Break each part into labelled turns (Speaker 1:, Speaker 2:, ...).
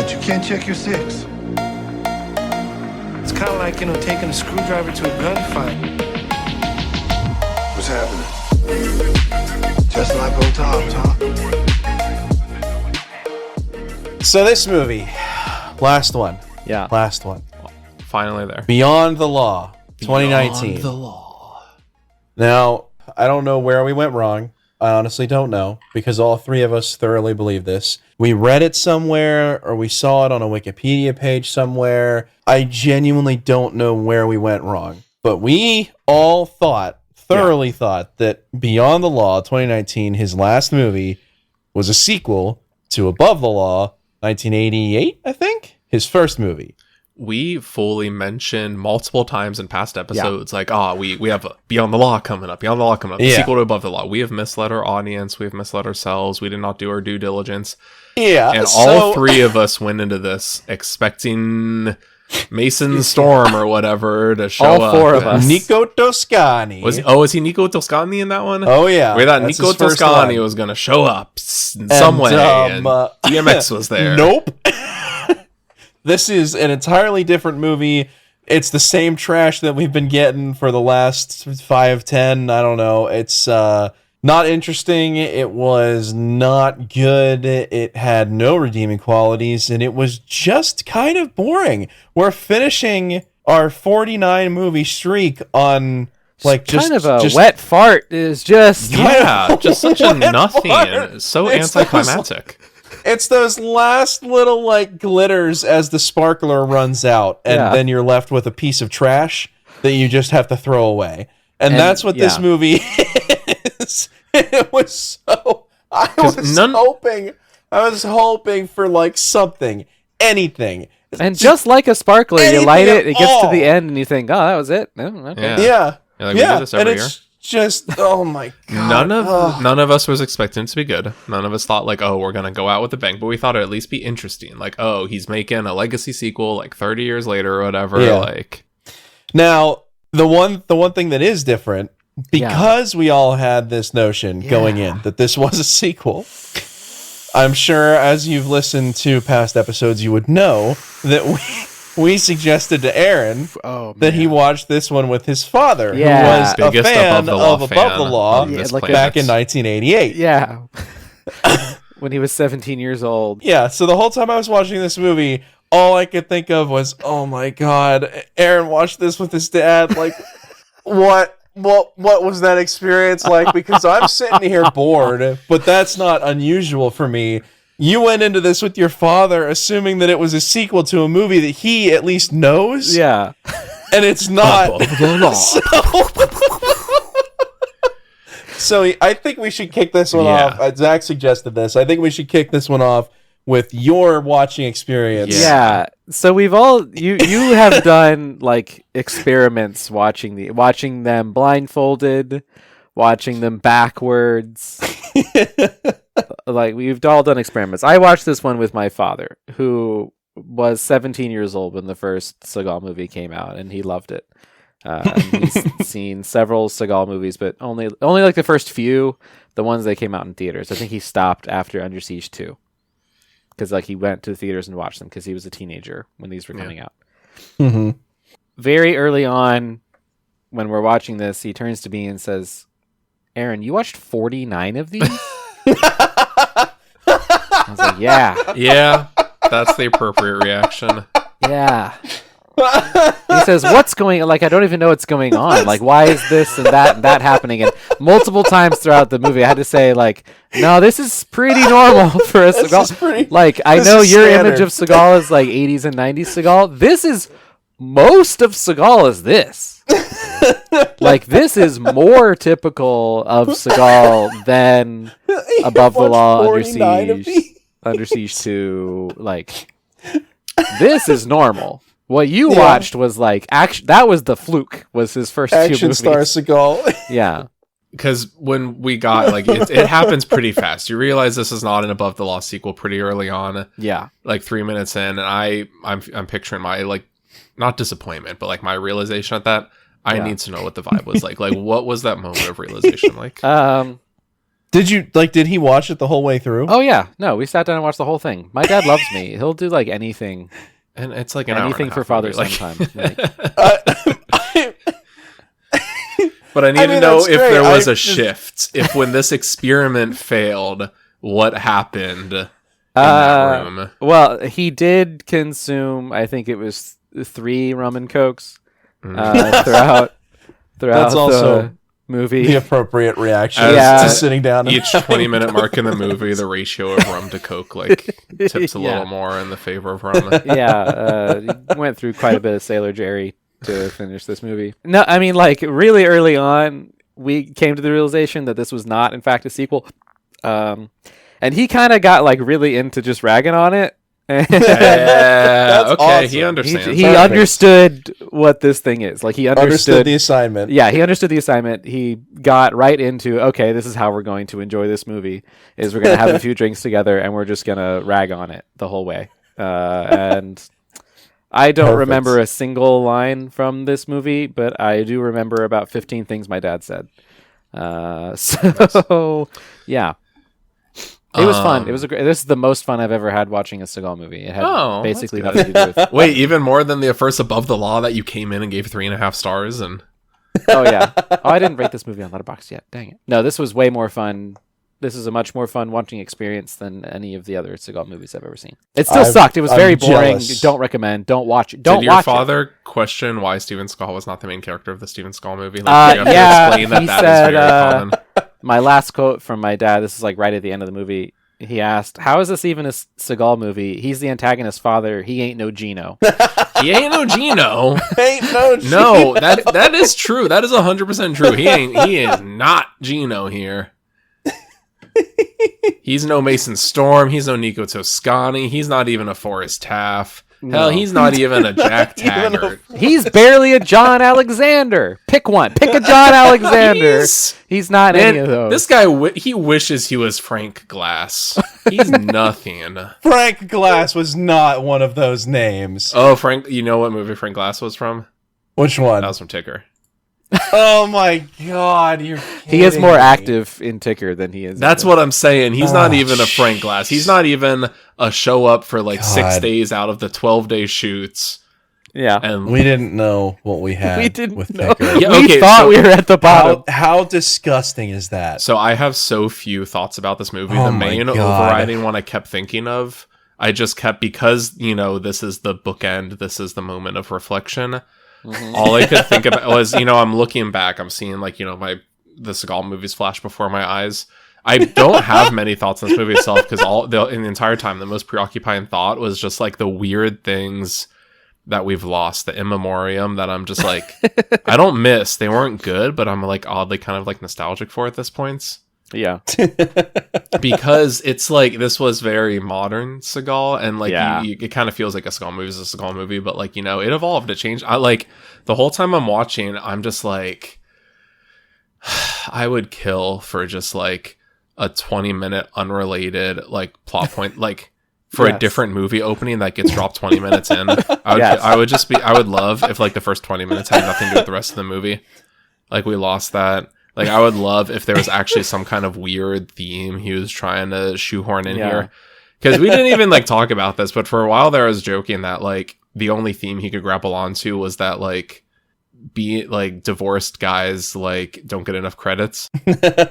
Speaker 1: but you can't check your six.
Speaker 2: It's kind of like, taking a screwdriver to a gunfight.
Speaker 1: What's happening? Just like old Tom.
Speaker 3: So this movie, last one.
Speaker 4: Yeah.
Speaker 3: Last one.
Speaker 5: Finally there.
Speaker 3: Beyond the Law, 2019.
Speaker 4: Beyond the Law.
Speaker 3: Now, I don't know where we went wrong. I honestly don't know, because all three of us thoroughly believe this. We read it somewhere, or we saw it on a Wikipedia page somewhere. I genuinely don't know where we went wrong. But we all thoroughly thought that Beyond the Law, 2019, his last movie, was a sequel to Above the Law, 1988, I think? His first movie.
Speaker 5: We fully mentioned multiple times in past episodes, we have Beyond the Law coming up, the sequel to Above the Law. We have misled our audience, we have misled ourselves, we did not do our due diligence.
Speaker 3: Yeah.
Speaker 5: And all three of us went into this expecting Mason Storm or whatever to show up.
Speaker 4: All four of us.
Speaker 3: Nico Toscani.
Speaker 5: Was he Nico Toscani in that one?
Speaker 3: Oh, yeah.
Speaker 5: We thought
Speaker 3: That's
Speaker 5: Nico
Speaker 3: his first
Speaker 5: Toscani
Speaker 3: line.
Speaker 5: was going to show up in some way, and DMX was there.
Speaker 3: Nope. This is an entirely different movie. It's the same trash that we've been getting for the last 5, 10, I don't know. It's not interesting. It was not good. It had no redeeming qualities, and it was just kind of boring. We're finishing our 49 movie streak on like just
Speaker 4: kind of a wet fart is just
Speaker 5: just such a nothing.
Speaker 3: fart.
Speaker 5: So
Speaker 3: It's
Speaker 5: anticlimactic.
Speaker 3: It's those last little like glitters as the sparkler runs out, and then you're left with a piece of trash that you just have to throw away. And that's what this movie is. It was so I was hoping for like something, anything.
Speaker 4: And just like a sparkler, you light it, it gets to the
Speaker 3: end.
Speaker 4: end, and you think, oh, that was it? Oh, okay.
Speaker 3: Yeah.
Speaker 5: We do this every year.
Speaker 3: Just oh my god!
Speaker 5: None of us was expecting it to be good. None of us thought like, oh, we're gonna go out with a bang. But we thought it'd at least be interesting. Like, oh, he's making a legacy sequel like 30 years later or whatever.
Speaker 3: Yeah.
Speaker 5: Like,
Speaker 3: now the one thing that is different, because we all had this notion going in that this was a sequel. I'm sure as you've listened to past episodes, you would know that we suggested to Aaron that he watched this one with his father, who was a fan of Above the Law back in 1988.
Speaker 4: Yeah. When he was 17 years old.
Speaker 3: Yeah, so the whole time I was watching this movie, all I could think of was, oh my god, Aaron watched this with his dad. Like, what was that experience like? Because I'm sitting here bored, but that's not unusual for me. You went into this with your father assuming that it was a sequel to a movie that he at least knows.
Speaker 4: Yeah.
Speaker 3: And it's not. So I think we should kick this one off. Zach suggested this. I think we should kick this one off with your watching experience.
Speaker 4: Yeah. So we've all you have done like experiments watching them blindfolded, watching them backwards. Like we've all done experiments. I watched this one with my father, who was 17 years old when the first Seagal movie came out, and he loved it. He's seen several Seagal movies, but only like the first few, the ones that came out in theaters. I think he stopped after Under Siege 2, because like he went to the theaters and watched them because he was a teenager when these were coming out.
Speaker 3: Mm-hmm.
Speaker 4: Very early on, when we're watching this, he turns to me and says, "Aaron, you watched 49 of these?" I was like, yeah,
Speaker 5: that's the appropriate reaction.
Speaker 4: yeah. He says, "What's going on? Like, I don't even know what's going on. Like, why is this and that happening?" And multiple times throughout the movie, I had to say, like, no, this is pretty normal for a Seagal. Like, I know your image of Seagal is like 80s and 90s Seagal. This is most of Seagal is this. Like, this is more typical of Seagal than Above the Law, Under Siege 2. Like, this is normal. What you watched was like that was the fluke. Was his first
Speaker 3: action
Speaker 4: few movies.
Speaker 3: star Seagal.
Speaker 4: Yeah,
Speaker 5: because when we got like it happens pretty fast. You realize this is not an Above the Law sequel pretty early on.
Speaker 4: Yeah,
Speaker 5: like 3 minutes in, and I'm picturing my like not disappointment, but like my realization at that. I need to know what the vibe was like. Like, what was that moment of realization like?
Speaker 3: Did he watch it the whole way through?
Speaker 4: Oh yeah, no, we sat down and watched the whole thing. My dad loves me. He'll do like anything,
Speaker 5: And it's like an
Speaker 4: anything
Speaker 5: hour
Speaker 4: for
Speaker 5: and a half
Speaker 4: Father's
Speaker 5: movie,
Speaker 4: Day time.
Speaker 5: But I need
Speaker 3: I mean,
Speaker 5: to know
Speaker 3: that's
Speaker 5: if
Speaker 3: great.
Speaker 5: there was
Speaker 3: I
Speaker 5: a
Speaker 3: just-
Speaker 5: shift. If when this experiment failed, what happened in that room?
Speaker 4: Well, he did consume. I think it was 3 rum and cokes throughout
Speaker 3: That's also
Speaker 4: the movie.
Speaker 3: the appropriate reaction
Speaker 5: As
Speaker 3: to sitting down. And
Speaker 5: Each 20-minute mark in the movie, the ratio of rum to coke tips a
Speaker 4: Yeah.
Speaker 5: little more in the favor of rum.
Speaker 4: He went through quite a bit of Sailor Jerry to finish this movie. No, I mean, like, really early on, we came to the realization that this was not, in fact, a sequel. And he kind of got, like, really into just ragging on it.
Speaker 5: Yeah,
Speaker 3: That's
Speaker 5: okay,
Speaker 3: awesome.
Speaker 5: he understands.
Speaker 4: He
Speaker 3: Perfect.
Speaker 4: understood what this thing is. Like, he
Speaker 3: understood the assignment.
Speaker 4: Yeah, he understood the assignment. He got right into, okay, this is how we're going to enjoy this movie, is we're going to have a few drinks together, and we're just going to rag on it the whole way. And I don't
Speaker 3: Perfect.
Speaker 4: remember a single line from this movie, but I do remember about 15 things my dad said. So, yeah. It was fun. It was this is the most fun I've ever had watching a Seagal movie. It had basically
Speaker 5: that's
Speaker 4: nothing to do with.
Speaker 5: Wait, even more than the first Above the Law that you came in and gave 3.5 stars and
Speaker 4: Oh yeah. Oh, I didn't rate this movie on Letterboxd yet. Dang it. No, this was way more fun. This is a much more fun watching experience than any of the other Seagal movies I've ever seen. It still sucked. It was
Speaker 3: I'm
Speaker 4: very boring.
Speaker 3: jealous.
Speaker 4: Don't recommend. Don't watch it. Don't
Speaker 5: Did your
Speaker 4: watch
Speaker 5: father question why Steven Seagal was not the main character of the Steven Seagal movie? You
Speaker 4: yeah,
Speaker 5: have to explain that
Speaker 4: he
Speaker 5: that is
Speaker 4: said,
Speaker 5: very common.
Speaker 4: it. My last quote from my dad, this is like right at the end of the movie. He asked, "How is this even a Seagal movie? He's the antagonist's father. He ain't no Gino."
Speaker 5: He ain't no Gino.
Speaker 3: Ain't no
Speaker 5: No, that is true. That is 100% true. He is not Gino here. He's no Mason Storm. He's no Nico Toscani. He's not even a Forrest Taff. Hell, he's not even a Jack Taggart.
Speaker 4: He's barely a John Alexander. Pick one. Pick a John Alexander. He's not any of those.
Speaker 5: This guy, he wishes he was Frank Glass. He's nothing.
Speaker 3: Frank Glass was not one of those names.
Speaker 5: Oh, Frank, you know what movie Frank Glass was from?
Speaker 3: Which one?
Speaker 5: That was from Ticker.
Speaker 3: Oh my god, you're
Speaker 4: He is
Speaker 3: kidding
Speaker 4: more
Speaker 3: me.
Speaker 4: active in Ticker than he is.
Speaker 5: That's
Speaker 4: in
Speaker 5: what I'm saying. He's not
Speaker 3: Oh,
Speaker 5: even a Frank Glass. He's not even a show up for like 6
Speaker 3: God.
Speaker 5: days out of the 12-day shoots.
Speaker 4: Yeah.
Speaker 5: And
Speaker 3: We didn't know what we had
Speaker 4: We didn't
Speaker 3: with
Speaker 4: know.
Speaker 3: Ticker.
Speaker 5: Yeah,
Speaker 4: We
Speaker 5: okay,
Speaker 4: thought
Speaker 5: so-
Speaker 4: we were at the bottom.
Speaker 3: How disgusting is that?
Speaker 5: So I have so few thoughts about this movie.
Speaker 3: Oh
Speaker 5: The
Speaker 3: my
Speaker 5: main
Speaker 3: God.
Speaker 5: overriding one I kept thinking of, I just kept, because, you know, this is the bookend, this is the moment of reflection. All I could think about was, you know, I'm looking back, I'm seeing like, you know, the Seagal movies flash before my eyes. I don't have many thoughts on this movie itself because in the entire time, the most preoccupying thought was just like the weird things that we've lost, the in memoriam that I'm just like, I don't miss. They weren't good, but I'm like oddly kind of like nostalgic for at this point.
Speaker 4: Yeah.
Speaker 5: Because it's like this was very modern Seagal, and like
Speaker 4: Yeah.
Speaker 5: it kind of feels like a Seagal movie is a Seagal movie, but like, you know, it evolved, it changed. I like the whole time I'm watching, I'm just like, I would kill for just like a 20-minute unrelated like plot point, like for
Speaker 4: Yes.
Speaker 5: a different movie opening that gets dropped 20 minutes in.
Speaker 4: Yes.
Speaker 5: I would love if like the first 20 minutes had nothing to do with the rest of the movie. Like we lost that. Like, I would love if there was actually some kind of weird theme he was trying to shoehorn in here. Because we didn't even, like, talk about this, but for a while there I was joking that, like, the only theme he could grapple onto was that, like, divorced guys, like, don't get enough credits.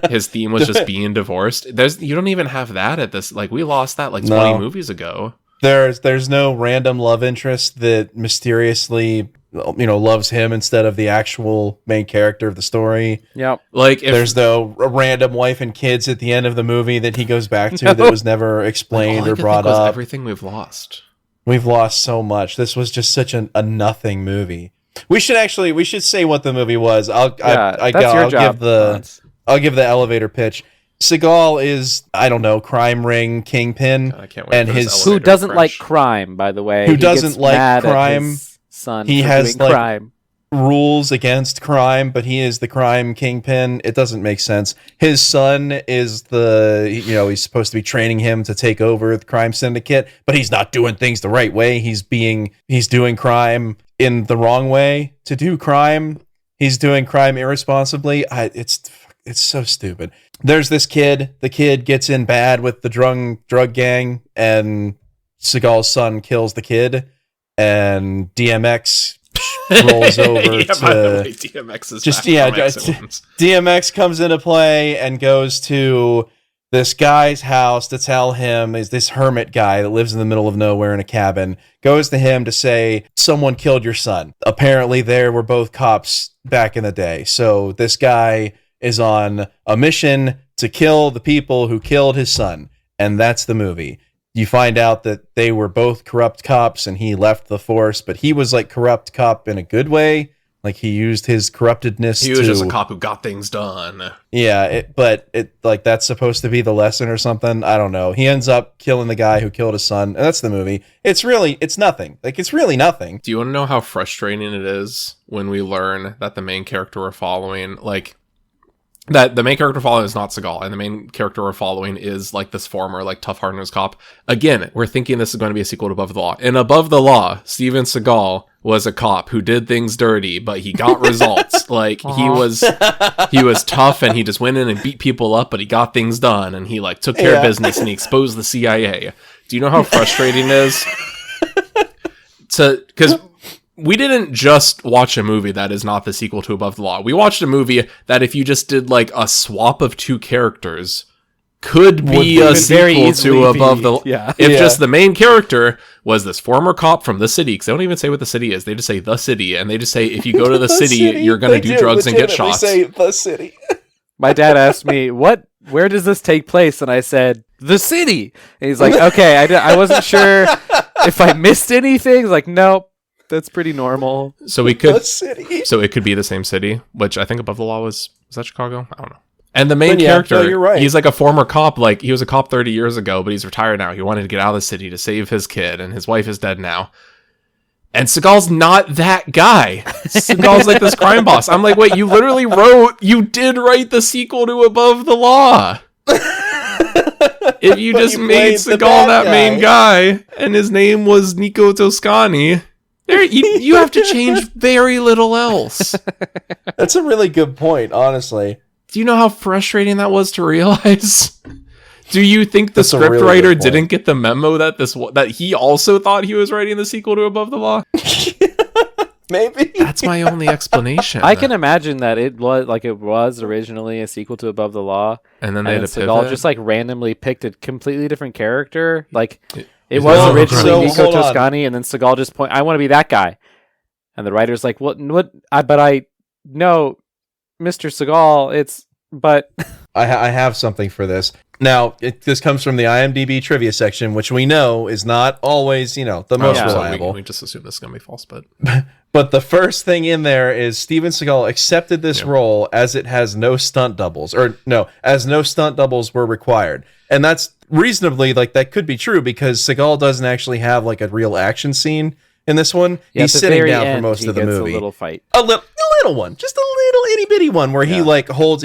Speaker 5: His theme was just being divorced. You don't even have that at this. Like, we lost that, like, 20 movies ago.
Speaker 3: There's no random love interest that mysteriously, you know, loves him instead of the actual main character of the story.
Speaker 4: Yep.
Speaker 5: Like, if
Speaker 3: There's no random wife and kids at the end of the movie that he goes back to that was never explained
Speaker 5: all I
Speaker 3: or
Speaker 5: could
Speaker 3: brought
Speaker 5: think was
Speaker 3: up.
Speaker 5: everything we've lost.
Speaker 3: We've lost so much. This was just such a nothing movie. We should say what the movie was.
Speaker 4: That's your job.
Speaker 3: I'll give the elevator pitch. Seagal is, I don't know, crime ring kingpin,
Speaker 5: I can't wait
Speaker 3: and
Speaker 5: for this
Speaker 3: his
Speaker 5: elevator
Speaker 4: Who doesn't
Speaker 5: French.
Speaker 4: like crime, by the way?
Speaker 3: Who
Speaker 4: He
Speaker 3: doesn't
Speaker 4: gets
Speaker 3: like
Speaker 4: mad at
Speaker 3: crime.
Speaker 4: his son
Speaker 3: He
Speaker 4: for
Speaker 3: has,
Speaker 4: doing
Speaker 3: like,
Speaker 4: crime.
Speaker 3: rules against crime, but he is the crime kingpin. It doesn't make sense. His son is he's supposed to be training him to take over the crime syndicate, but he's not doing things the right way. He's doing crime in the wrong way to do crime. He's doing crime irresponsibly. It's it's so stupid. There's this kid. The kid gets in bad with the drug gang, and Seagal's son kills the kid, and DMX rolls over
Speaker 5: yeah, by the way, DMX is
Speaker 3: just
Speaker 5: back from Excellence.
Speaker 3: DMX comes into play and goes to this guy's house to tell him, is this hermit guy that lives in the middle of nowhere in a cabin, goes to him to say, someone killed your son. Apparently they were both cops back in the day. So this guy is on a mission to kill the people who killed his son. And that's the movie. You find out that they were both corrupt cops and he left the force, but he was like corrupt cop in a good way. Like he used his corruptedness.
Speaker 5: He was just a cop who got things done.
Speaker 3: Yeah, but like that's supposed to be the lesson or something. I don't know. He ends up killing the guy who killed his son, and that's the movie. It's nothing. Like it's really nothing.
Speaker 5: Do you want to know how frustrating it is when we learn that the main character we're following, like that the main character following is not Seagal, and the main character we're following is like this former like tough hard-nosed cop. Again, we're thinking this is going to be a sequel to Above the Law. In Above the Law, Steven Seagal was a cop who did things dirty, but he got results. Like he was tough and he just went in and beat people up, but he got things done and he like took care of business and he exposed the CIA. Do you know how frustrating it is? Because we didn't just watch a movie that is not the sequel to Above the Law. We watched a movie that if you just did like a swap of two characters could be a sequel to Above the Law.
Speaker 4: Yeah.
Speaker 5: If just the main character was this former cop from the city, because they don't even say what the city is. They just say the city, and they just say if you go to the city, you're going to do drugs and get shot.
Speaker 3: Say the city.
Speaker 4: My dad asked me, where does this take place? And I said, the city. And he's like, okay, I wasn't sure if I missed anything. He's like, nope, that's pretty normal.
Speaker 5: So we could,
Speaker 3: The city.
Speaker 5: so it could be the same city, which I think Above the Law was that Chicago? I don't know. And the main
Speaker 3: But yeah,
Speaker 5: character,
Speaker 3: no, you're right.
Speaker 5: he's like a former cop. Like he was a cop 30 years ago, but he's retired now. He wanted to get out of the city to save his kid, and his wife is dead now. And Seagal's not that guy. Seagal's like this crime boss. I'm like, wait, you did write the sequel to Above the Law. If you just made Seagal that main guy, and his name was Nico Toscani, you have to change very little else.
Speaker 3: That's a really good point, honestly.
Speaker 5: Do you know how frustrating that was to realize? Do you think the
Speaker 3: That's a really
Speaker 5: scriptwriter
Speaker 3: good point.
Speaker 5: didn't get the memo that that he also thought he was writing the sequel to Above the Law?
Speaker 3: Maybe.
Speaker 5: That's my only explanation.
Speaker 4: I can imagine that it was originally a sequel to Above the Law,
Speaker 5: and then they had to
Speaker 4: Seagal
Speaker 5: pivot.
Speaker 4: just like randomly picked a completely different character. Like it
Speaker 5: Is
Speaker 4: was
Speaker 5: that-
Speaker 4: originally
Speaker 3: so,
Speaker 4: Nico
Speaker 3: hold on.
Speaker 4: Toscani, and then Seagal just I want to be that guy, and the writer's like, what? No, Mr. Seagal, but
Speaker 3: I have something for this. Now, this comes from the IMDb trivia section, which we know is not always, the most
Speaker 5: so
Speaker 3: reliable.
Speaker 5: we just assume this is going to be false, but
Speaker 3: But the first thing in there is Steven Seagal accepted this role as it has no stunt doubles, as no stunt doubles were required. And that's reasonably, that could be true because Seagal doesn't actually have a real action scene in this one.
Speaker 4: yeah,
Speaker 3: He's
Speaker 4: at the
Speaker 3: sitting
Speaker 4: very
Speaker 3: down
Speaker 4: end,
Speaker 3: for most
Speaker 4: he
Speaker 3: of the
Speaker 4: gets
Speaker 3: movie.
Speaker 4: A little fight.
Speaker 3: A little one, just a little itty bitty one where he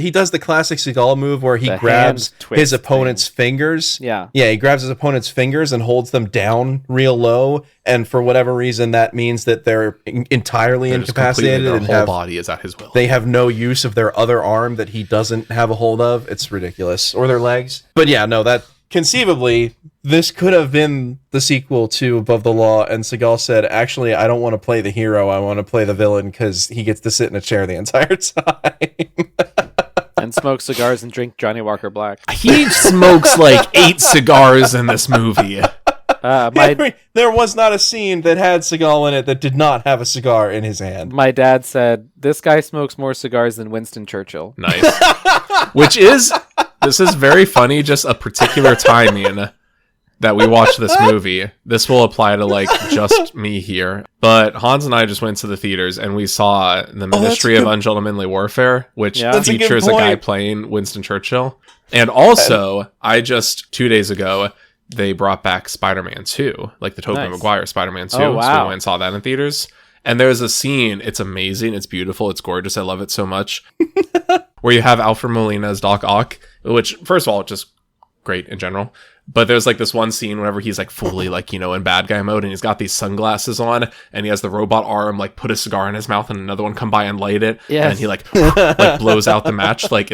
Speaker 3: he does the classic Seagal move where he
Speaker 4: The
Speaker 3: grabs
Speaker 4: hand twist
Speaker 3: his opponent's fingers.
Speaker 4: Yeah.
Speaker 3: Yeah, he grabs his opponent's fingers and holds them down real low. And for whatever reason, that means that they're entirely
Speaker 5: they're just completely-
Speaker 3: incapacitated
Speaker 5: their
Speaker 3: and
Speaker 5: whole body is at his will.
Speaker 3: they have no use of their other arm that he doesn't have a hold of. It's ridiculous. Or their legs. But yeah, no, that conceivably, this could have been the sequel to Above the Law, and Seagal said, actually, I don't want to play the hero, I want to play the villain, because he gets to sit in a chair the entire time.
Speaker 4: And smoke cigars and drink Johnny Walker Black.
Speaker 5: He smokes like 8 cigars in this movie.
Speaker 3: There was not a scene that had Seagal in it that did not have a cigar in his hand.
Speaker 4: My dad said, this guy smokes more cigars than Winston Churchill.
Speaker 5: Nice. This is very funny, just a particular timing that we watched this movie. This will apply to just me here. But Hans and I just went to the theaters and we saw The Ministry of Ungentlemanly Warfare, which
Speaker 3: That's a good
Speaker 5: features a guy
Speaker 3: point.
Speaker 5: playing Winston Churchill. And also, 2 days ago, they brought back Spider-Man 2, the Tobey Maguire Spider-Man 2.
Speaker 4: Oh, wow.
Speaker 5: So we went and saw that in theaters. And there's a scene, it's amazing, it's beautiful, it's gorgeous, I love it so much, where you have Alfred Molina as Doc Ock, which, first of all, just great in general. But there's like this one scene whenever he's like fully like, you know, in bad guy mode, and he's got these sunglasses on, and he has the robot arm like put a cigar in his mouth, and another one come by and light it, and he like blows out the match. Like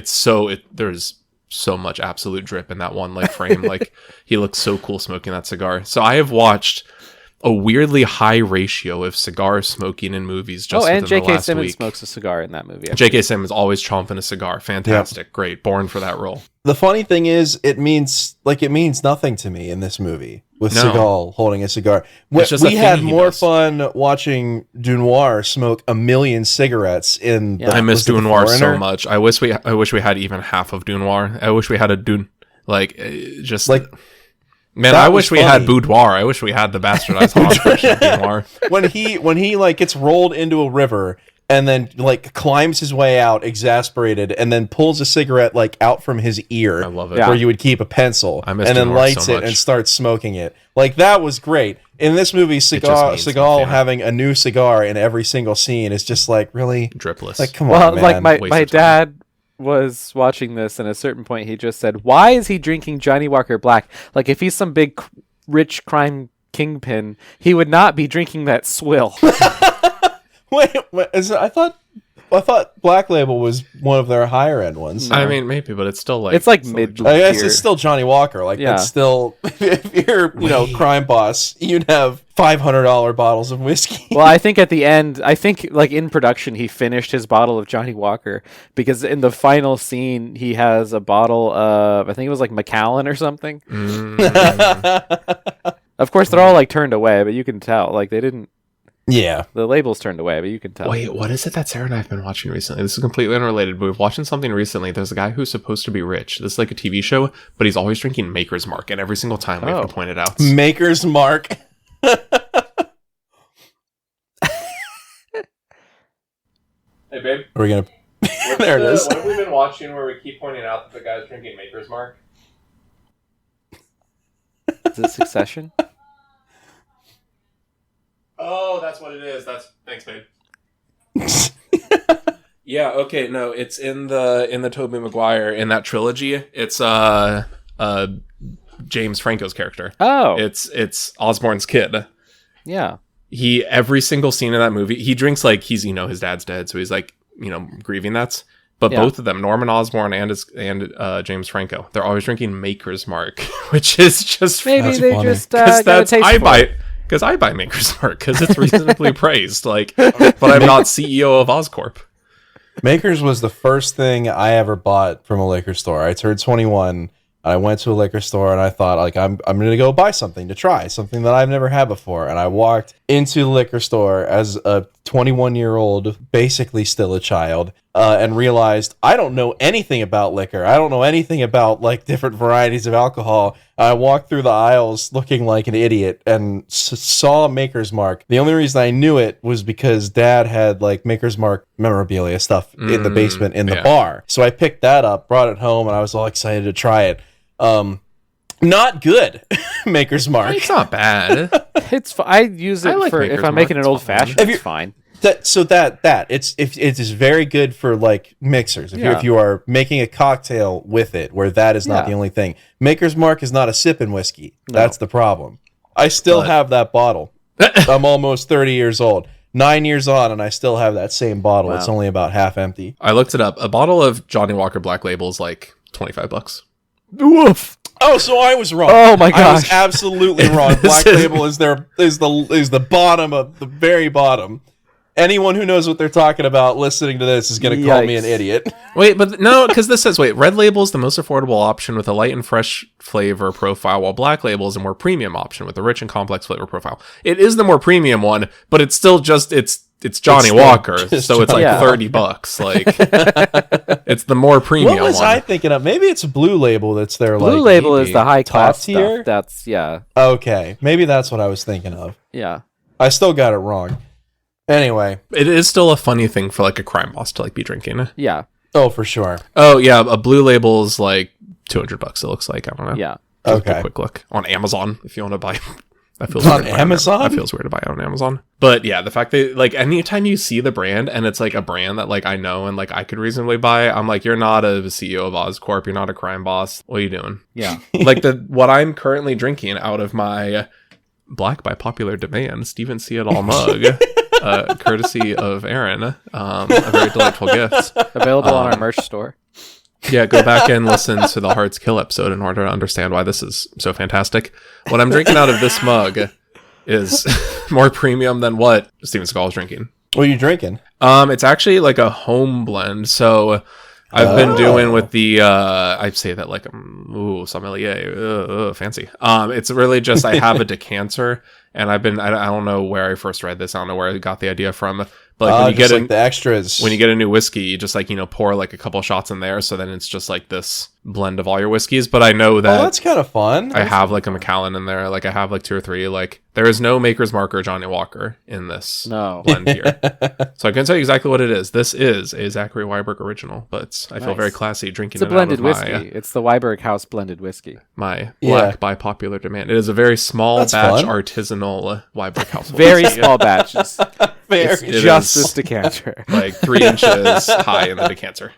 Speaker 5: there's so much absolute drip in that one like frame. Like he looks so cool smoking that cigar. So I have watched a weirdly high ratio of cigar smoking in movies just
Speaker 4: and
Speaker 5: within the
Speaker 4: J.K.
Speaker 5: last
Speaker 4: Simmons
Speaker 5: week.
Speaker 4: smokes a cigar in that movie.
Speaker 5: J.K. Simmons always chomping a cigar. Fantastic. Great. Born for that role.
Speaker 3: The funny thing is, it means nothing to me in this movie with Seagal holding a cigar.
Speaker 5: It's just a
Speaker 3: We
Speaker 5: thing
Speaker 3: had
Speaker 5: he
Speaker 3: more
Speaker 5: does.
Speaker 3: fun watching Dunoir smoke a million cigarettes in.
Speaker 4: Yeah.
Speaker 5: I miss
Speaker 3: was it The
Speaker 5: Dunoir so
Speaker 3: Foreigner?
Speaker 5: much. I wish we had even half of Dunoir. I wish we had a Dune just
Speaker 3: Like,
Speaker 5: man.
Speaker 3: that
Speaker 5: I
Speaker 3: was
Speaker 5: wish we had
Speaker 3: funny.
Speaker 5: Boudoir. I wish we had the bastardized Hoss version of Dunoir.
Speaker 3: when he like gets rolled into a river and then like climbs his way out exasperated and then pulls a cigarette like out from his ear.
Speaker 5: I love it.
Speaker 4: Yeah.
Speaker 3: Where you would keep a pencil
Speaker 5: I miss
Speaker 3: and then
Speaker 5: Dunoir
Speaker 3: lights
Speaker 5: so
Speaker 3: it
Speaker 5: much.
Speaker 3: and starts smoking it. Like that was great. In this movie,
Speaker 5: just means
Speaker 3: Seagal
Speaker 5: nothing.
Speaker 3: having a new cigar in every single scene is just like, really?
Speaker 5: Dripless.
Speaker 3: Like, come
Speaker 4: Well,
Speaker 3: on, man.
Speaker 4: like my
Speaker 5: Waste of time.
Speaker 4: dad was watching this, and at a certain point he just said, "Why is he drinking Johnny Walker Black? Like if he's some big rich crime kingpin, he would not be drinking that swill."
Speaker 3: Wait, I thought Black Label was one of their higher end ones.
Speaker 5: I mean, maybe, but it's still like
Speaker 4: It's like mid.
Speaker 3: I guess
Speaker 4: tier.
Speaker 3: it's still Johnny Walker. Like
Speaker 4: Yeah.
Speaker 3: that's still if you're crime boss, you'd have $500 bottles of whiskey.
Speaker 4: Well, I think at the end, like in production, he finished his bottle of Johnny Walker because in the final scene, he has a bottle of, I think it was like Macallan or something. Of course, they're all like turned away, but you can tell. Like they didn't,
Speaker 3: Yeah.
Speaker 4: the label's turned away, but you can tell.
Speaker 5: Wait, what is it that Sarah and I have been watching recently? This is completely unrelated, but we've watching something recently. There's a guy who's supposed to be rich. This is like a TV show, but he's always drinking Maker's Mark, and every single time we have
Speaker 4: Oh.
Speaker 5: to point it out.
Speaker 3: Maker's Mark.
Speaker 5: Hey, babe.
Speaker 3: Are we gonna? There it is.
Speaker 5: What have we been watching where we keep pointing out that the guy's drinking Maker's Mark?
Speaker 4: Is it Succession?
Speaker 5: Oh, that's what it is. Thanks, babe. Yeah, okay, no, it's in the Tobey Maguire in that trilogy. It's James Franco's character.
Speaker 4: Oh,
Speaker 5: It's Osborne's kid.
Speaker 4: yeah.
Speaker 5: He every single scene in that movie, he drinks like he's his dad's dead, so he's like grieving that. But
Speaker 4: Yeah.
Speaker 5: both of them, Norman Osborn and James Franco, they're always drinking Maker's Mark, which is just
Speaker 4: Maybe
Speaker 3: That's
Speaker 4: they
Speaker 3: funny.
Speaker 4: just
Speaker 5: because
Speaker 4: got a taste for it.
Speaker 5: I buy Maker's Mark because it's reasonably praised. Like, but I'm not CEO of Oscorp.
Speaker 3: Maker's was the first thing I ever bought from a liquor store. I turned 21. I went to a liquor store and I thought, like, I'm going to go buy something to try, something that I've never had before. And I walked into the liquor store as a 21-year-old, basically still a child, and realized I don't know anything about liquor. I don't know anything about, like, different varieties of alcohol. I walked through the aisles looking like an idiot and saw Maker's Mark. The only reason I knew it was because Dad had, like, Maker's Mark memorabilia stuff in the basement in the bar. So I picked that up, brought it home, and I was all excited to try it. Not good. Maker's Mark.
Speaker 5: It's not bad.
Speaker 4: I use it
Speaker 5: I like
Speaker 4: for
Speaker 5: Maker's
Speaker 4: if I'm
Speaker 5: Mark,
Speaker 4: making an
Speaker 5: it's
Speaker 4: old
Speaker 5: fine.
Speaker 4: fashioned.
Speaker 3: If
Speaker 4: It's
Speaker 3: you-
Speaker 4: fine.
Speaker 3: It is very good for like mixers.
Speaker 4: Yeah.
Speaker 3: If you are making a cocktail with it, where that is not
Speaker 4: Yeah.
Speaker 3: the only thing. Maker's Mark is not a sipping whiskey. That's the problem. I still have that bottle. I'm almost 30 years old. 9 years on, and I still have that same bottle.
Speaker 4: Wow.
Speaker 3: It's only about half empty.
Speaker 5: I looked it up. A bottle of Johnny Walker Black Label is like $25.
Speaker 4: Woof.
Speaker 3: Oh, so I was wrong.
Speaker 4: Oh my
Speaker 3: I was
Speaker 4: gosh.
Speaker 3: absolutely wrong. Black Label is the bottom of the very bottom. Anyone who knows what they're talking about listening to this is going to call me an
Speaker 4: Yikes.
Speaker 3: idiot.
Speaker 5: Wait, but no, because this says, Red Label is the most affordable option with a light and fresh flavor profile, while Black Label is a more premium option with a rich and complex flavor profile. It is the more premium one, but it's still just, it's Johnny
Speaker 3: It's
Speaker 5: Walker,
Speaker 3: just
Speaker 5: so it's like
Speaker 4: Johnny
Speaker 5: $30. Like, it's the more premium
Speaker 3: What was
Speaker 5: one.
Speaker 3: I thinking of? Maybe it's Blue Label that's their
Speaker 4: Blue
Speaker 3: like
Speaker 4: Label
Speaker 5: maybe
Speaker 4: is the high class
Speaker 3: top tier?
Speaker 4: stuff. That's yeah.
Speaker 3: Okay, maybe that's what I was thinking of.
Speaker 4: Yeah.
Speaker 3: I still got it wrong. Anyway,
Speaker 5: It is still a funny thing for like a crime boss to like be drinking.
Speaker 4: Yeah.
Speaker 3: oh for sure.
Speaker 5: Oh yeah, a Blue Label is like $200. It looks like, I don't know.
Speaker 4: Yeah.
Speaker 5: Just
Speaker 3: Okay.
Speaker 5: a quick look on Amazon if you want to buy That feels
Speaker 3: On
Speaker 5: weird to buy
Speaker 3: Amazon?
Speaker 5: That feels weird to buy on Amazon. But yeah, the fact that like anytime you see the brand and it's like a brand that like I know and like I could reasonably buy, I'm like, you're not a CEO of Oscorp, you're not a crime boss. What are you doing?
Speaker 4: Yeah.
Speaker 5: Like what I'm currently drinking out of my Black by popular demand Steven Seattle mug, courtesy of Aaron, a very delightful gift.
Speaker 4: Available on our merch store.
Speaker 5: Yeah, go back and listen to the Hearts Kill episode in order to understand why this is so fantastic. What I'm drinking out of this mug is more premium than what Steven Seagal is drinking.
Speaker 3: What are you drinking?
Speaker 5: It's actually like a home blend. So I've been doing with the I say that like sommelier, fancy. It's really just I have a decanter, and I don't know where I first read this. I don't know where I got the idea from. But like when you get
Speaker 3: like the extras,
Speaker 5: when you get a new whiskey, you just like pour like a couple shots in there, so then it's just like this blend of all your whiskeys. But I know that
Speaker 3: that's kind of fun.
Speaker 5: I have like a Macallan in there, like I have like 2 or 3. Like there is no Maker's Mark or Johnny Walker in this blend here, so I can tell you exactly what it is. This is a Zachary Weiberg original, but I feel very classy drinking.
Speaker 4: It's a blended whiskey. It's the Weiberg House blended whiskey.
Speaker 5: My Black by popular demand. It is a very small batch artisanal Weiberg House.
Speaker 4: Very small batches.
Speaker 3: Very
Speaker 4: just this decanter.
Speaker 5: Like 3 inches high in the decanter.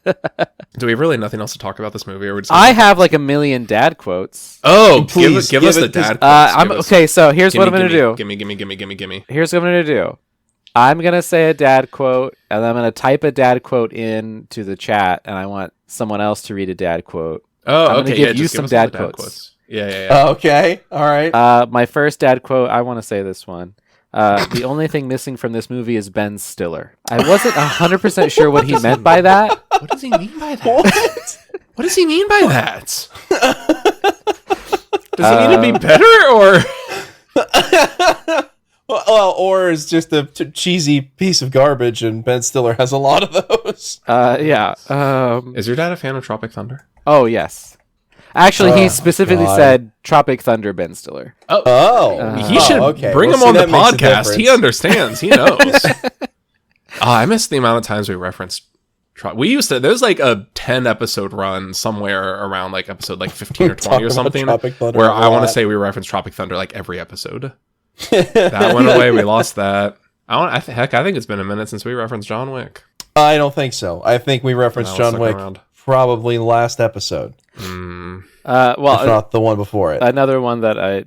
Speaker 5: Do we have really nothing else to talk about this movie? Or
Speaker 4: I have like a million dad quotes.
Speaker 5: Oh,
Speaker 3: please,
Speaker 5: give us the dad quotes.
Speaker 4: Okay, so here's what I'm going to do.
Speaker 5: Gimme.
Speaker 4: Here's what I'm going to do. I'm going to say a dad quote, and then I'm going to type a dad quote into the chat, and I want someone else to read a dad quote.
Speaker 5: Oh,
Speaker 4: I'm
Speaker 5: okay.
Speaker 4: give you some dad quotes.
Speaker 5: Yeah.
Speaker 3: Okay, all right.
Speaker 4: My first dad quote, I want to say this one. The only thing missing from this movie is Ben Stiller. I wasn't 100% sure what he meant by that.
Speaker 5: What does he mean by that? What does he mean by that? Does he need to be better, or?
Speaker 3: Well, or is just a cheesy piece of garbage, and Ben Stiller has a lot of those.
Speaker 4: Yeah.
Speaker 5: Is your dad a fan of Tropic Thunder?
Speaker 4: Oh, yes. Actually, he specifically said Tropic Thunder, Ben Stiller.
Speaker 5: He should bring him on the podcast. He understands. He knows. I miss the amount of times we referenced. We used to. There's like a 10 episode run somewhere around like episode like 15 or 20 or something, where I want to say we referenced Tropic Thunder like every episode. That went away. We lost that. I think it's been a minute since we referenced John Wick.
Speaker 3: I don't think so. I think we referenced John Wick probably last episode.
Speaker 4: Well,
Speaker 3: if not the one before it.
Speaker 4: Another one that I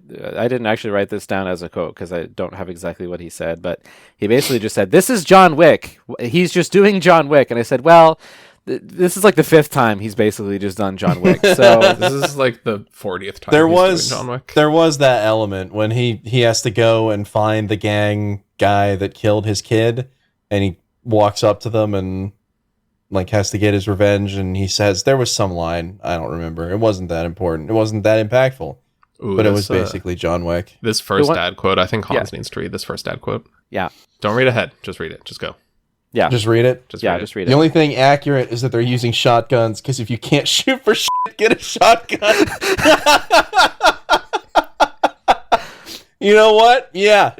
Speaker 4: didn't actually write this down as a quote because I don't have exactly what he said, but he basically just said, "This is John Wick. He's just doing John Wick." And I said, "Well, this is like the 5th time he's basically just done John Wick." So
Speaker 5: this is like the 40th time
Speaker 3: there
Speaker 5: he's
Speaker 3: was
Speaker 5: doing John Wick.
Speaker 3: There was that element when he has to go and find the gang guy that killed his kid, and he walks up to them and like has to get his revenge, and he says there was some line, I don't remember. It wasn't that important. It wasn't that impactful.
Speaker 5: Ooh,
Speaker 3: but it was basically John Wick.
Speaker 5: This first dad quote, I think Hans needs to read this first dad quote.
Speaker 4: Yeah.
Speaker 5: Don't read ahead. Just read it. Just go.
Speaker 4: Yeah.
Speaker 3: Just read it?
Speaker 4: Just read it.
Speaker 3: The only thing accurate is that they're using shotguns, because if you can't shoot for shit, get a shotgun. You know what? Yeah.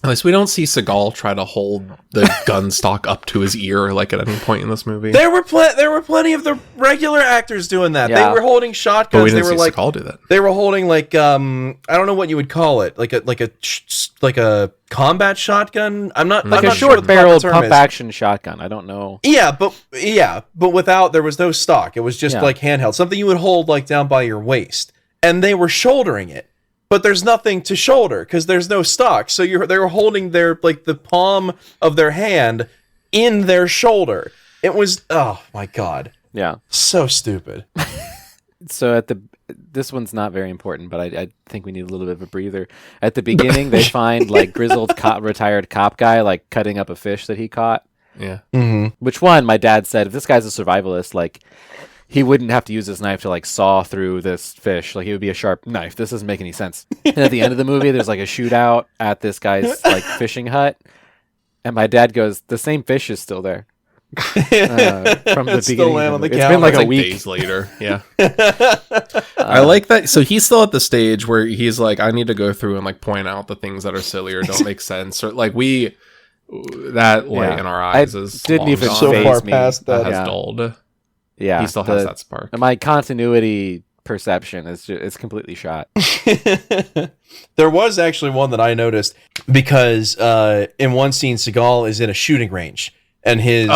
Speaker 5: At least we don't see Seagal try to hold the gun stock up to his ear like at any point in this movie.
Speaker 3: There were plenty of the regular actors doing that.
Speaker 4: Yeah.
Speaker 3: They were holding shotguns.
Speaker 5: But we didn't
Speaker 3: they were
Speaker 5: see
Speaker 3: like
Speaker 5: Seagal do that.
Speaker 3: They were holding like I don't know what you would call it, like a combat shotgun. I'm not
Speaker 4: like
Speaker 3: I'm
Speaker 4: a
Speaker 3: not sure what the proper
Speaker 4: short-barreled
Speaker 3: term
Speaker 4: pump
Speaker 3: is.
Speaker 4: action shotgun. I don't know.
Speaker 3: Yeah, but without, there was no stock. It was just like handheld, something you would hold like down by your waist, and they were shouldering it. But there's nothing to shoulder because there's no stock. So they were holding their like the palm of their hand in their shoulder. It was, oh my god,
Speaker 4: Yeah.
Speaker 3: so stupid.
Speaker 4: So this one's not very important, but I think we need a little bit of a breather. At the beginning, they find like grizzled retired cop guy like cutting up a fish that he caught.
Speaker 5: Yeah.
Speaker 3: Mm-hmm.
Speaker 4: Which one? My dad said, if this guy's a survivalist, like he wouldn't have to use his knife to like saw through this fish. Like it would be a sharp knife. This doesn't make any sense. And at the end of the movie, there's like a shootout at this guy's like fishing hut, and my dad goes, "The same fish is still there." From the
Speaker 3: It's still
Speaker 4: beginning,
Speaker 3: laying on the
Speaker 4: it's
Speaker 3: couch.
Speaker 4: been like
Speaker 5: It's
Speaker 4: a week.
Speaker 5: days later. Yeah. I like that. So he's still at the stage where he's like, I need to go through and like point out the things that are silly or don't make sense, or like that light in our eyes is
Speaker 4: didn't
Speaker 5: long
Speaker 4: even
Speaker 5: gone.
Speaker 3: so far
Speaker 4: faze me.
Speaker 3: past that.
Speaker 5: Has
Speaker 4: Yeah.
Speaker 5: dulled.
Speaker 4: Yeah,
Speaker 5: He still has that spark.
Speaker 4: My continuity perception. It's completely shot.
Speaker 3: There was actually one that I noticed because in one scene, Seagal is in a shooting range, and it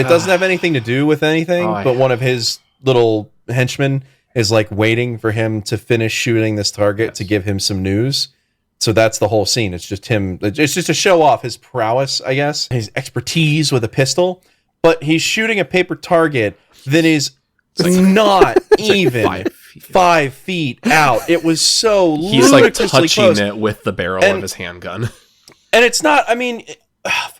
Speaker 3: doesn't have anything to do with anything, but one of his little henchmen is like waiting for him to finish shooting this target to give him some news. So that's the whole scene. It's just him. It's just to show off his prowess, I guess, his expertise with a pistol. But he's shooting a paper target that is not even 5 feet out. It was so
Speaker 5: he's like touching
Speaker 3: close.
Speaker 5: it with the barrel of his handgun.
Speaker 3: And it's not. I mean,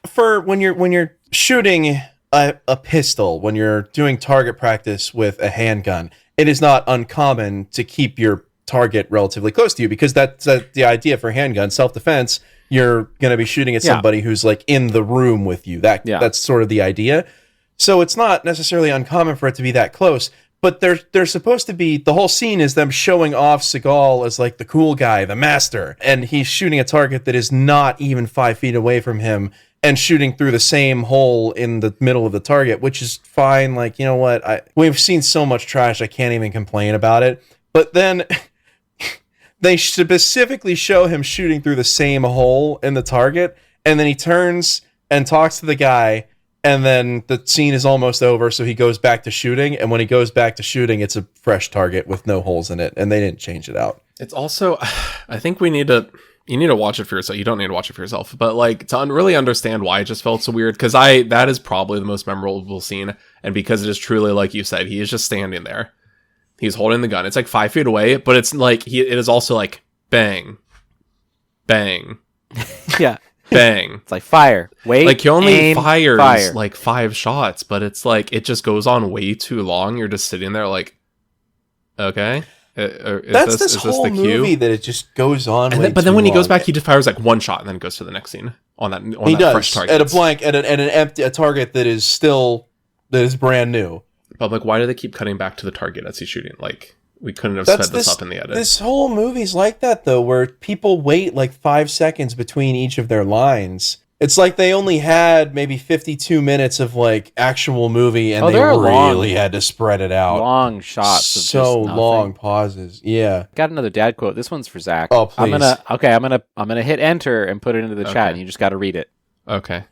Speaker 3: for when you're shooting a pistol, when you're doing target practice with a handgun, it is not uncommon to keep your target relatively close to you, because that's the idea for handgun self-defense. You're going to be shooting at somebody who's like in the room with you. That's sort of the idea. So it's not necessarily uncommon for it to be that close, but they're supposed to be, the whole scene is them showing off Seagal as like the cool guy, the master, and he's shooting a target that is not even 5 feet away from him and shooting through the same hole in the middle of the target, which is fine. Like, you know what? We've seen so much trash, I can't even complain about it. But then they specifically show him shooting through the same hole in the target, and then he turns and talks to the guy, and then the scene is almost over, so he goes back to shooting, and when he goes back to shooting, it's a fresh target with no holes in it, and they didn't change it out.
Speaker 5: It's also, I think you need to watch it for yourself. You don't need to watch it for yourself, but like to really understand why it just felt so weird, because that is probably the most memorable scene, and because it is truly, like you said, he is just standing there. He's holding the gun. It's like 5 feet away, but it's like it is also like bang, bang,
Speaker 4: yeah,
Speaker 5: bang.
Speaker 4: It's like fire. Wait,
Speaker 5: like he only fires
Speaker 4: fire.
Speaker 5: like 5 shots, but it's like it just goes on way too long. You're just sitting there like, okay,
Speaker 3: that's this whole movie that it just goes on.
Speaker 5: But then when he goes back, he just fires like 1 shot and then goes to the next scene on that fresh target
Speaker 3: at a blank at an empty target that is brand new.
Speaker 5: But like, why do they keep cutting back to the target as he's shooting? Like, we couldn't have sped this up in the edit.
Speaker 3: This whole movie's like that, though, where people wait like 5 seconds between each of their lines. It's like they only had maybe 52 minutes of like actual movie, and they really had to spread it out.
Speaker 4: Long shots.
Speaker 3: So long pauses. Yeah.
Speaker 4: Got another dad quote. This one's for Zach.
Speaker 3: Oh, please.
Speaker 4: I'm gonna hit enter and put it into the chat, and you just got to read it.
Speaker 5: Okay.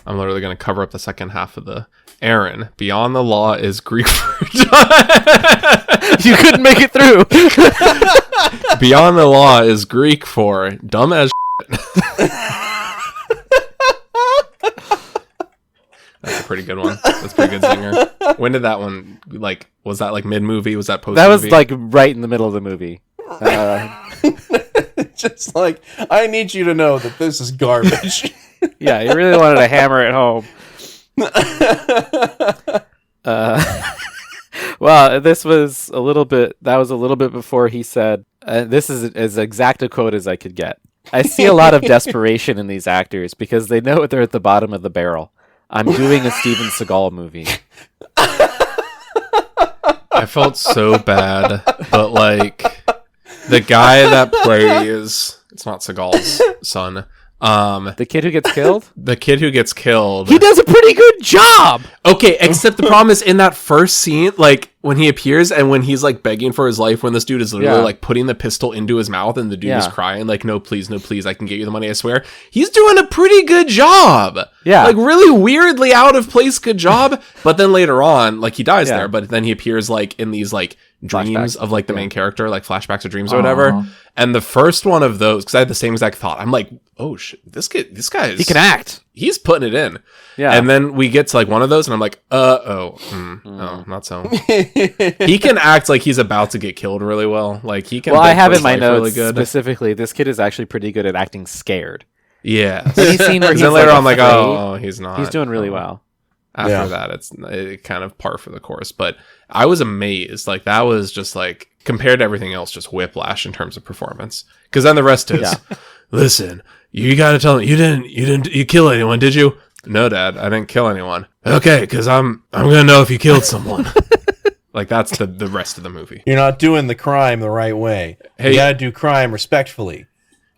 Speaker 5: I'm literally going to cover up the second half of the Aaron. Beyond the law is Greek for
Speaker 4: You couldn't make it through.
Speaker 5: Beyond the law is Greek for dumb as That's a pretty good one. That's a pretty good singer. When did that one, like, was that like mid-movie? Was that post-movie?
Speaker 4: That was like right in the middle of the movie.
Speaker 3: Just like, I need you to know that this is garbage.
Speaker 4: Yeah, you really wanted to hammer it home. Well, that was a little bit before he said, this is as exact a quote as I could get. I see a lot of desperation in these actors because they know they're at the bottom of the barrel. I'm doing a Steven Seagal movie.
Speaker 5: I felt so bad, but like the guy that plays, it's not Seagal's son.
Speaker 4: The kid who gets killed?
Speaker 5: The kid who gets killed.
Speaker 4: He does a pretty good job!
Speaker 5: Okay, except the problem is in that first scene, like, when he appears and when he's, like, begging for his life, when this dude is literally, like, putting the pistol into his mouth and the dude is crying, like, no, please, I can get you the money, I swear. He's doing a pretty good job!
Speaker 4: Yeah.
Speaker 5: Like, really weirdly out of place good job, but then later on, like, he dies there, but then he appears, like, in these, like, dreams of, like, the main character, like, flashbacks of dreams or whatever. And the first one of those, because I had the same exact thought, I'm like, oh shit, this guy is...
Speaker 4: He can act!
Speaker 5: He's putting it in. Yeah. And then we get to like one of those and I'm like, no, not so. He can act like he's about to get killed really well. Like he can.
Speaker 4: Well, I have in my notes really good. Specifically, this kid is actually pretty good at acting scared.
Speaker 5: Yeah.
Speaker 4: Any scene where he's
Speaker 5: then later
Speaker 4: like,
Speaker 5: I'm like, oh, he's not.
Speaker 4: He's doing really well.
Speaker 5: After that, it's kind of par for the course. But I was amazed. Like that was just like compared to everything else, just whiplash in terms of performance. Because then the rest is, listen, you got to tell me you kill anyone, did you? No, Dad, I didn't kill anyone. Okay, because I'm gonna know if you killed someone. Like that's the rest of the movie.
Speaker 3: You're not doing the crime the right way. You gotta do crime respectfully.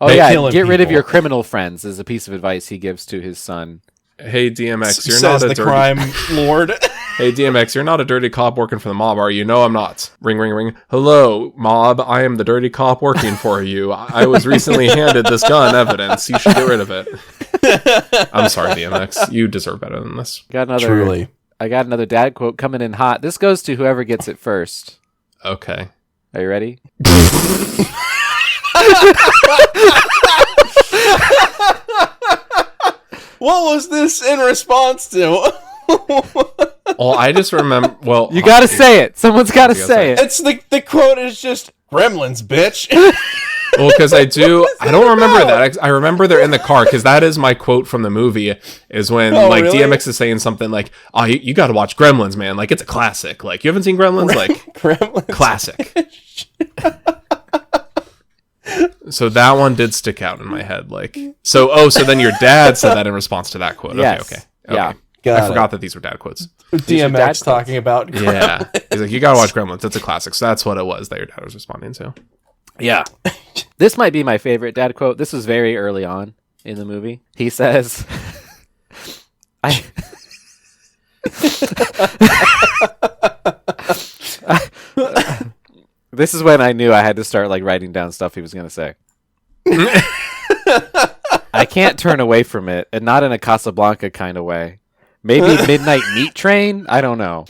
Speaker 4: Oh yeah, get rid of your criminal friends is a piece of advice he gives to his son.
Speaker 5: Hey DMX, you're
Speaker 3: says
Speaker 5: not a
Speaker 3: the
Speaker 5: dirty...
Speaker 3: crime lord.
Speaker 5: Hey, DMX, you're not a dirty cop working for the mob, are you? No, I'm not. Ring, ring, ring. Hello, mob. I am the dirty cop working for you. I was recently handed this gun evidence. You should get rid of it. I'm sorry, DMX. You deserve better than this.
Speaker 3: Truly.
Speaker 4: I got another dad quote coming in hot. This goes to whoever gets it first.
Speaker 5: Okay.
Speaker 4: Are you ready?
Speaker 3: What was this in response to?
Speaker 5: Well, I just remember. Well,
Speaker 4: You gotta say it. Someone's gotta say it.
Speaker 3: It's the quote is just Gremlins, bitch.
Speaker 5: Well, because I don't remember that. I remember they're in the car because that is my quote from the movie. Is when really? DMX is saying something like, "Oh, you got to watch Gremlins, man! Like it's a classic. Like you haven't seen Gremlins, like
Speaker 3: Gremlins,
Speaker 5: classic." So that one did stick out in my head. Like so then your dad said that in response to that quote.
Speaker 4: Yes.
Speaker 5: Okay.
Speaker 4: Yeah.
Speaker 5: I forgot that these were dad quotes.
Speaker 3: DMX talking about Gremlins.
Speaker 5: Yeah. He's like, you gotta watch Gremlins. It's a classic. So that's what it was that your dad was responding to.
Speaker 4: Yeah. This might be my favorite dad quote. This was very early on in the movie. He says, this is when I knew I had to start like writing down stuff he was going to say. I can't turn away from it, and not in a Casablanca kind of way. Maybe Midnight Meat Train? I don't know.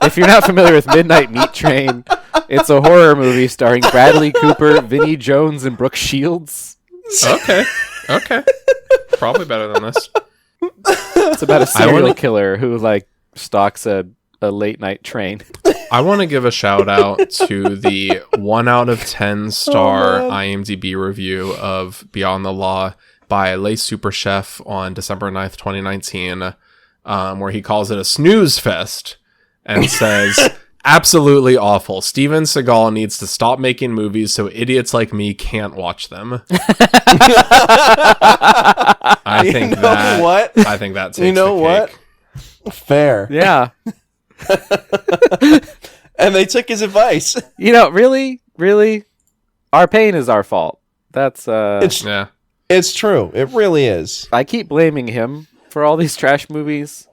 Speaker 4: If you're not familiar with Midnight Meat Train, it's a horror movie starring Bradley Cooper, Vinnie Jones, and Brooke Shields.
Speaker 5: Okay. Probably better than this.
Speaker 4: It's about a serial killer who like stalks a late night train.
Speaker 5: I want to give a shout out to the 1 out of 10 star IMDb review of Beyond the Law by Le Super Chef on December 9th, 2019, where he calls it a snooze fest and says, absolutely awful. Steven Seagal needs to stop making movies so idiots like me can't watch them. I think that takes the cake.
Speaker 3: Fair.
Speaker 4: Yeah.
Speaker 3: And they took his advice.
Speaker 4: Really, our pain is our fault. That's
Speaker 3: It's true. It really is.
Speaker 4: I keep blaming him for all these trash movies,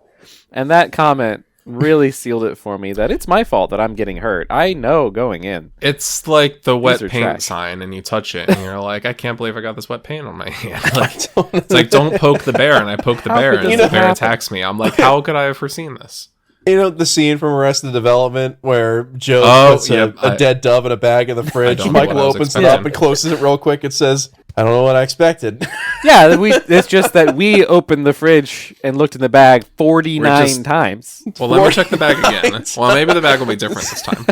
Speaker 4: and that comment really sealed it for me that it's my fault that I'm getting hurt. I know going in.
Speaker 5: It's like the wet paint
Speaker 4: trash.
Speaker 5: sign, and you touch it, and you're like, I can't believe I got this wet paint on my hand. Like, it's like, don't poke the bear, and I poke the bear, and the bear attacks me. I'm like, how could I have foreseen this?
Speaker 3: You know the scene from Arrested Development where Joe puts a dead dove in a bag in the fridge. Michael opens it up and closes it real quick and says, I don't know what I expected.
Speaker 4: Yeah, it's just that we opened the fridge and looked in the bag 49 times.
Speaker 5: Well, let me check the bag again. Well, maybe the bag will be different this time.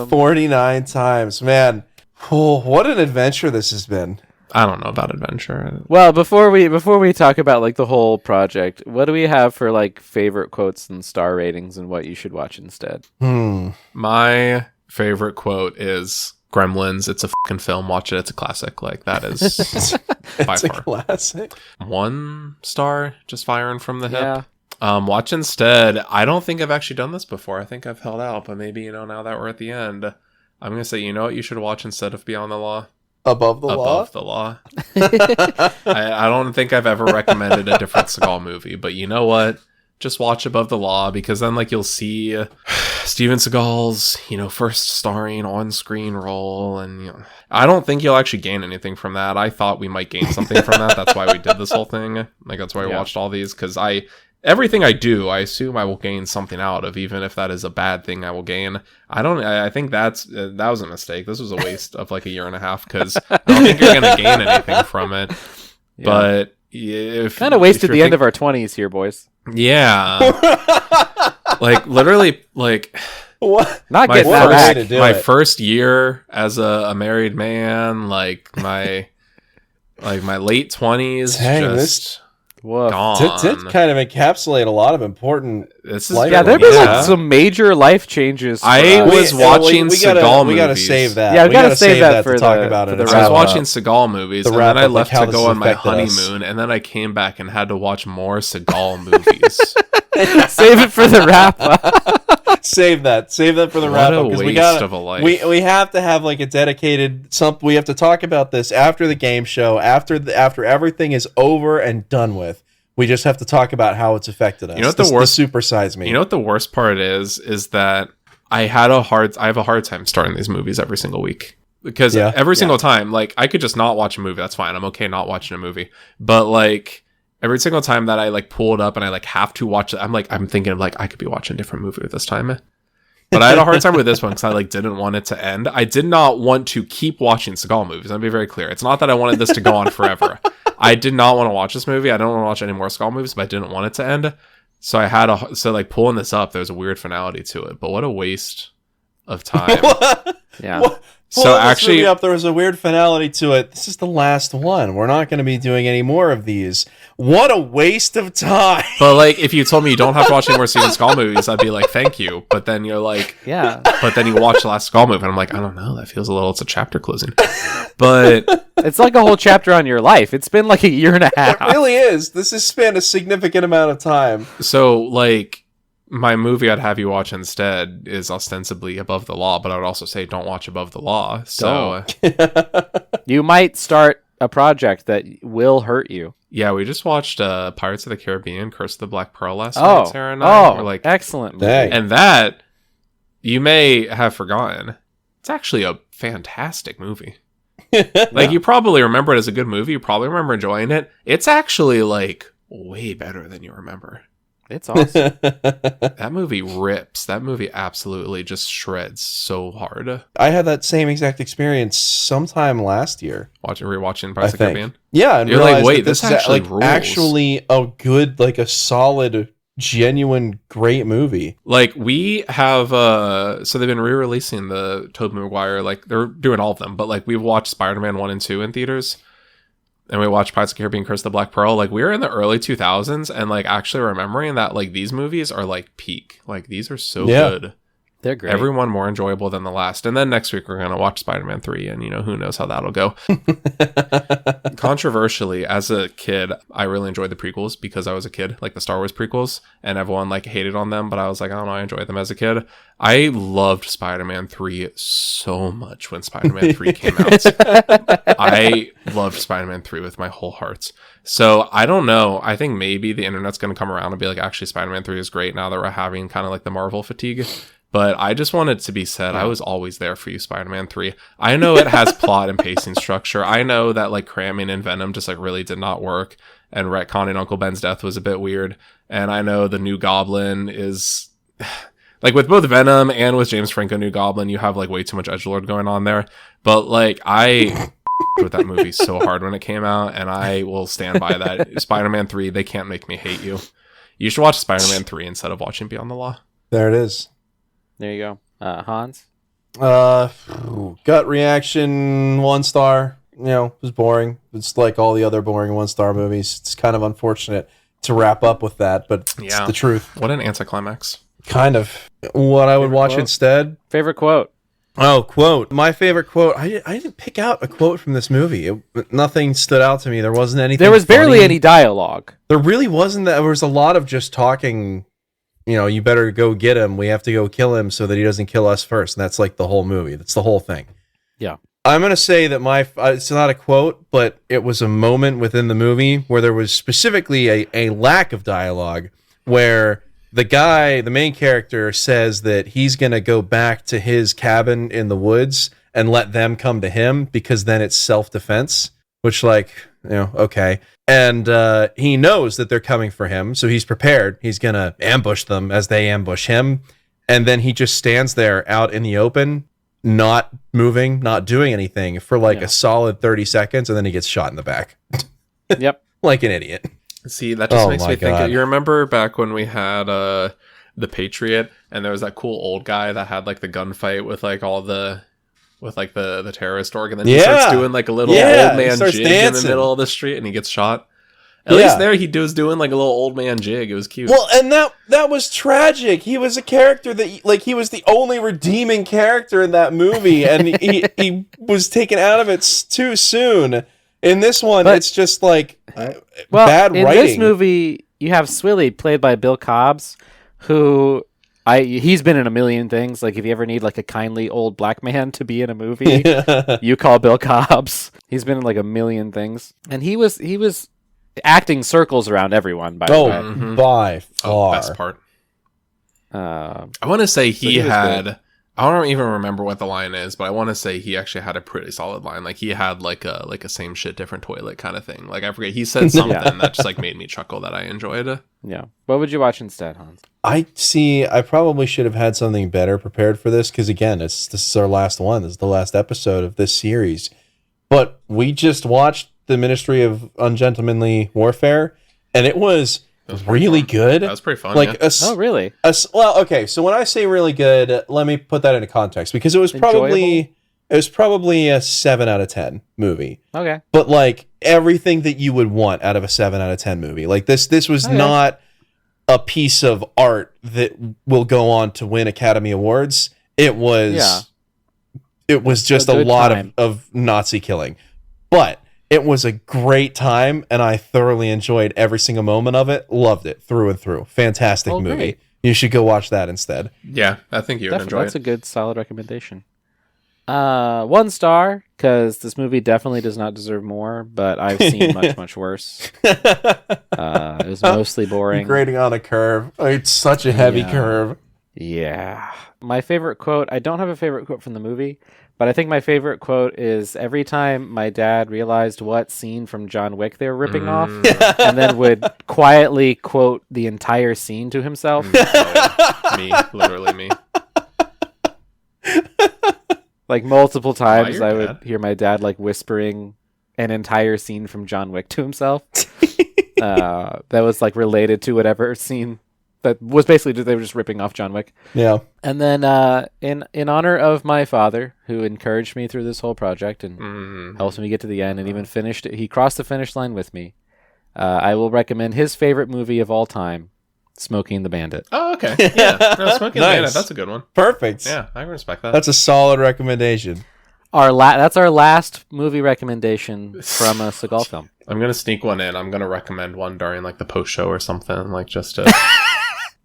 Speaker 3: 49 times. Man, what an adventure this has been.
Speaker 5: I don't know about adventure.
Speaker 4: Well, before we talk about like the whole project, what do we have for like favorite quotes and star ratings and what you should watch instead?
Speaker 5: My favorite quote is Gremlins. It's a fucking film. Watch it. It's a classic. Like that is by
Speaker 3: It's a
Speaker 5: far
Speaker 3: classic.
Speaker 5: 1 star. Just firing from the hip.
Speaker 4: Yeah.
Speaker 5: Watch instead. I don't think I've actually done this before. I think I've held out, but maybe now that we're at the end, I'm gonna say what you should watch instead of Beyond the Law.
Speaker 3: Above the
Speaker 5: Law. I don't think I've ever recommended a different Seagal movie, but you know what? Just watch Above the Law, because then you'll see Steven Seagal's first starring on-screen role, and I don't think you'll actually gain anything from that. I thought we might gain something from that. That's why we did this whole thing. That's why we watched all these, because everything I do, I assume I will gain something out of, even if that is a bad thing I will gain. I think that was a mistake. This was a waste of like a year and a half, because I don't think you're going to gain anything from it. Yeah. But
Speaker 4: kind of wasted the end of our 20s here, boys.
Speaker 5: Yeah. Literally,
Speaker 3: what?
Speaker 4: Not getting that back.
Speaker 5: My first year as a married man, my late 20s, just gone.
Speaker 3: Did kind of encapsulate a lot of important life.
Speaker 4: Yeah, there been some major life changes.
Speaker 5: I was watching Seagal movies.
Speaker 3: We gotta save that.
Speaker 4: Yeah, we gotta save that
Speaker 3: to talk about it.
Speaker 5: I was watching Seagal movies, and then I left to go on my honeymoon, and then I came back and had to watch more Seagal movies.
Speaker 4: Save it for the wrap up.
Speaker 3: Save that for the wrap up, because we got
Speaker 5: of a life.
Speaker 3: we have to have like a dedicated we have to talk about this after the game show, after everything is over and done with. We just have to talk about how it's affected us.
Speaker 5: You know what the worst
Speaker 3: supersize me.
Speaker 5: You know what the worst part is that I have a hard time starting these movies every single week. Because every single time, like, I could just not watch a movie. That's fine. I'm okay not watching a movie. But, like, every single time that I, like, pull it up and I, like, have to watch it, I'm thinking of, like, I could be watching a different movie this time. But I had a hard time with this one because I, like, didn't want it to end. I did not want to keep watching Seagal movies. I'll be very clear. It's not that I wanted this to go on forever. I did not want to watch this movie. I don't want to watch any more Seagal movies, but I didn't want it to end. So like, pulling this up, there's a weird finality to it. But what a waste of time.
Speaker 4: Yeah.
Speaker 3: So actually, up, there was a weird finality to it. This is the last one. We're not going to be doing any more of these. What a waste of time.
Speaker 5: But like, if you told me you don't have to watch any more Steven Seagal movies, I'd be like, thank you. But then you're like,
Speaker 4: yeah.
Speaker 5: But then you watch the last Seagal movie, and I'm like, I don't know. That feels it's a chapter closing. But
Speaker 4: it's like a whole chapter on your life. It's been like a year and a half.
Speaker 3: It really is. This has spanned a significant amount of time.
Speaker 5: So like, my movie I'd have you watch instead is ostensibly Above the Law, but I would also say don't watch Above the Law. So
Speaker 4: you might start a project that will hurt you.
Speaker 5: Yeah, we just watched Pirates of the Caribbean, Curse of the Black Pearl last night, Sarah and I.
Speaker 4: Oh,
Speaker 5: we're like,
Speaker 4: excellent movie.
Speaker 3: Dang.
Speaker 5: And that, you may have forgotten, it's actually a fantastic movie. Like, you probably remember it as a good movie. You probably remember enjoying it. It's actually, like, way better than you remember.
Speaker 4: It's awesome.
Speaker 5: That movie rips. That movie absolutely just shreds so hard.
Speaker 3: I had that same exact experience sometime last year.
Speaker 5: Rewatching Pirates of the Caribbean?
Speaker 3: Yeah, and
Speaker 5: you're like, wait,
Speaker 3: this
Speaker 5: this actually rules.
Speaker 3: Actually a good, like a solid, genuine, great movie.
Speaker 5: Like, we have, so they've been re-releasing the Tobey Maguire, like, they're doing all of them, but, like, we've watched Spider-Man 1 and 2 in theaters. And we watched Pirates of the Caribbean, Curse of the Black Pearl. Like, we were in the early 2000s, and, like, actually remembering that, like, these movies are, like, peak. Like, these are so good.
Speaker 4: They're great.
Speaker 5: Every one more enjoyable than the last. And then next week, we're going to watch Spider-Man 3, and, you know, who knows how that'll go. Controversially, as a kid, I really enjoyed the prequels because I was a kid, like the Star Wars prequels, and everyone, like, hated on them, but I was like, I don't know, I enjoyed them as a kid. I loved Spider-Man 3 so much when Spider-Man 3 came out. I loved Spider-Man 3 with my whole heart. So, I don't know. I think maybe the internet's going to come around and be like, actually, Spider-Man 3 is great now that we're having kind of like the Marvel fatigue. But I just wanted to be said, I was always there for you, Spider-Man 3. I know it has plot and pacing structure. I know that, like, cramming in Venom just, like, really did not work. And retconning Uncle Ben's death was a bit weird. And I know the New Goblin is... Like, with both Venom and with James Franco New Goblin, you have, like, way too much edgelord going on there. But, like, I with that movie so hard when it came out, and I will stand by that. Spider-Man 3, they can't make me hate you. You should watch Spider-Man 3 instead of watching Beyond the Law.
Speaker 3: There it is.
Speaker 4: There you go. Hans?
Speaker 3: Gut reaction, 1 star. You know, it was boring. It's like all the other boring 1-star movies. It's kind of unfortunate to wrap up with that, but it's the truth.
Speaker 5: What an anticlimax.
Speaker 3: Kind of. What I would watch instead?
Speaker 4: Favorite quote?
Speaker 3: Oh, quote. My favorite quote. I didn't pick out a quote from this movie. Nothing stood out to me. There wasn't anything.
Speaker 4: There was barely
Speaker 3: funny.
Speaker 4: any dialogue.
Speaker 3: There really wasn't. There was a lot of just talking. You know, you better go get him. We have to go kill him so that he doesn't kill us first. And that's like the whole movie. That's the whole thing.
Speaker 4: Yeah.
Speaker 3: I'm going to say that it's not a quote, but it was a moment within the movie where there was specifically a lack of dialogue where the main character says that he's going to go back to his cabin in the woods and let them come to him because then it's self-defense, which, like, you know, okay. And he knows that they're coming for him, so he's prepared. He's going to ambush them as they ambush him. And then he just stands there out in the open, not moving, not doing anything for like a solid 30 seconds, and then he gets shot in the back.
Speaker 4: Yep.
Speaker 3: Like an idiot.
Speaker 5: See, that just makes me think. You remember back when we had The Patriot, and there was that cool old guy that had like the gunfight with like all the... with like the terrorist org, and then he starts doing like a little old man jig in the middle of the street, and he gets shot. At least there he was doing like a little old man jig. It was cute.
Speaker 3: Well, and that was tragic. He was a character that, like, he was the only redeeming character in that movie, and he was taken out of it too soon. In this one, it's just like bad writing.
Speaker 4: In this movie, you have Swilly, played by Bill Cobbs, who He's been in a million things. Like if you ever need like a kindly old black man to be in a movie, you call Bill Cobbs. He's been in like a million things, and he was acting circles around everyone. By the way,
Speaker 3: by far.
Speaker 5: Best part.
Speaker 4: I
Speaker 5: want to say he
Speaker 4: was
Speaker 5: had.
Speaker 4: good.
Speaker 5: I don't even remember what the line is, but I want to say he actually had a pretty solid line. Like he had like a same shit, different toilet kind of thing. Like I forget, he said something that just like made me chuckle that I enjoyed.
Speaker 4: Yeah. What would you watch instead, Hans?
Speaker 3: I probably should have had something better prepared for this because again, this is our last one. This is the last episode of this series. But we just watched The Ministry of Ungentlemanly Warfare, and it was really good.
Speaker 5: That was pretty fun.
Speaker 3: Like
Speaker 5: yeah.
Speaker 4: Oh, really?
Speaker 3: Well, okay. So when I say really good, let me put that into context because it was probably a 7 out of 10 movie.
Speaker 4: Okay.
Speaker 3: But like everything that you would want out of a 7 out of 10 movie. Like this was not a piece of art that will go on to win Academy Awards. It was just a lot of Nazi killing. But it was a great time, and I thoroughly enjoyed every single moment of it. Loved it through and through. Fantastic movie.
Speaker 4: Great.
Speaker 3: You should go watch that instead.
Speaker 5: Yeah, I think you would enjoy
Speaker 4: That's
Speaker 5: it.
Speaker 4: a good, solid recommendation. 1 star, because this movie definitely does not deserve more, but I've seen much, much worse. It was mostly boring.
Speaker 3: Grading on a curve. It's such a heavy curve.
Speaker 4: Yeah. My favorite quote, I don't have a favorite quote from the movie, but I think my favorite quote is every time my dad realized what scene from John Wick they were ripping off, and then would quietly quote the entire scene to himself.
Speaker 5: Literally me.
Speaker 4: Like multiple times
Speaker 5: your
Speaker 4: I would
Speaker 5: dad?
Speaker 4: hear my dad like whispering an entire scene from John Wick to himself. That was like related to whatever scene that was basically they were just ripping off John Wick.
Speaker 3: Yeah.
Speaker 4: And then in honor of my father, who encouraged me through this whole project and helped me get to the end and even finished it, he crossed the finish line with me. I will recommend his favorite movie of all time, Smoking the Bandit.
Speaker 5: Oh, okay. Yeah. No, Smoking the Bandit, that's a good one.
Speaker 3: Perfect.
Speaker 5: Yeah, I can respect that.
Speaker 3: That's a solid recommendation.
Speaker 4: That's our last movie recommendation from a Seagal film.
Speaker 5: I'm going to sneak one in. I'm going to recommend one during like the post show or something, like just to...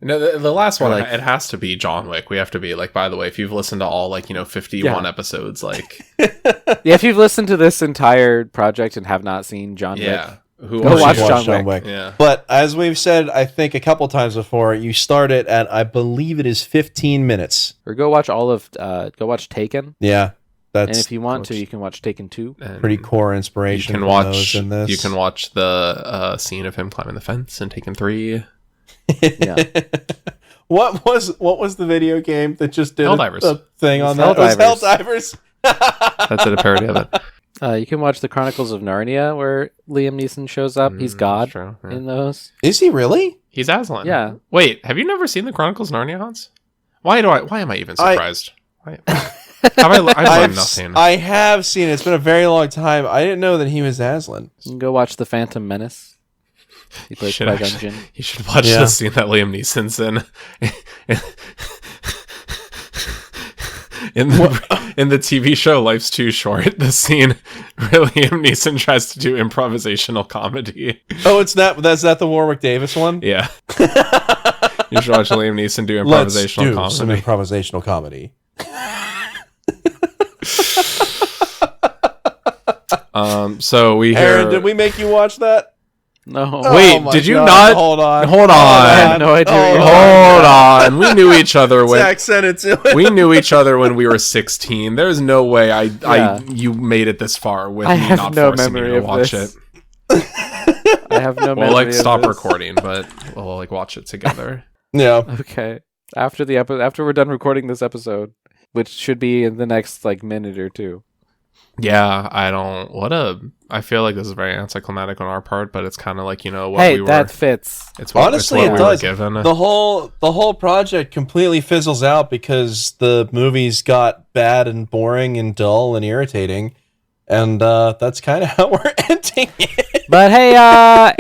Speaker 5: No, the last one, it has to be John Wick. We have to be like, by the way, if you've listened to all 51 episodes, like...
Speaker 4: Yeah, if you've listened to this entire project and have not seen John Wick, go watch John Wick.
Speaker 5: Yeah.
Speaker 3: But as we've said, I think a couple times before, you start it at, I believe it is 15 minutes.
Speaker 4: Or go watch go watch Taken.
Speaker 3: Yeah.
Speaker 4: And if you want to, you can watch Taken 2.
Speaker 5: And
Speaker 3: pretty core inspiration.
Speaker 5: You can
Speaker 3: from
Speaker 5: watch
Speaker 3: those in this.
Speaker 5: You can watch the scene of him climbing the fence in Taken 3.
Speaker 4: Yeah.
Speaker 3: What was the video game that just did a thing on that?
Speaker 4: Helldivers.
Speaker 3: It was Helldivers.
Speaker 5: That's a parody of it.
Speaker 4: You can watch the Chronicles of Narnia, where Liam Neeson shows up. He's God
Speaker 5: true, yeah.
Speaker 4: in those.
Speaker 3: Is he really?
Speaker 5: He's Aslan.
Speaker 4: Yeah.
Speaker 5: Wait, have you never seen the Chronicles of Narnia, Hans? Why am I even surprised? I've learned nothing.
Speaker 3: I have seen it. It's been a very long time. I didn't know that he was Aslan.
Speaker 4: You can go watch The Phantom Menace. He plays Qui-Gon Jinn.
Speaker 5: You should watch the scene that Liam Neeson's in. In the TV show Life's Too Short, the scene where Liam Neeson tries to do improvisational comedy.
Speaker 3: Oh, that's that the Warwick Davis one?
Speaker 5: Yeah. You should watch Liam Neeson do improvisational comedy.
Speaker 3: Some improvisational comedy.
Speaker 5: So we hear...
Speaker 3: Aaron, did we make you watch that?
Speaker 4: No.
Speaker 5: Wait, did you not?
Speaker 3: Hold on.
Speaker 4: I had no idea.
Speaker 5: Hold on. We knew each other when
Speaker 3: Zach sent it to it.
Speaker 5: we knew each other when we were 16. There's no way you made it this far with me not forcing you to watch it.
Speaker 4: I have no memory.
Speaker 5: We'll stop
Speaker 4: of this.
Speaker 5: recording, but we'll watch it together.
Speaker 3: Yeah.
Speaker 4: Okay. After we're done recording this episode, which should be in the next minute or two.
Speaker 5: Yeah, I feel like this is very anticlimactic on our part, but it's kind of like, what
Speaker 4: hey,
Speaker 5: we were.
Speaker 4: that fits.
Speaker 5: It's what,
Speaker 3: honestly,
Speaker 5: it's what
Speaker 3: it
Speaker 5: we
Speaker 3: does.
Speaker 5: were given.
Speaker 3: The whole project completely fizzles out because the movies got bad and boring and dull and irritating, and that's kind of how we're ending it.
Speaker 4: But hey,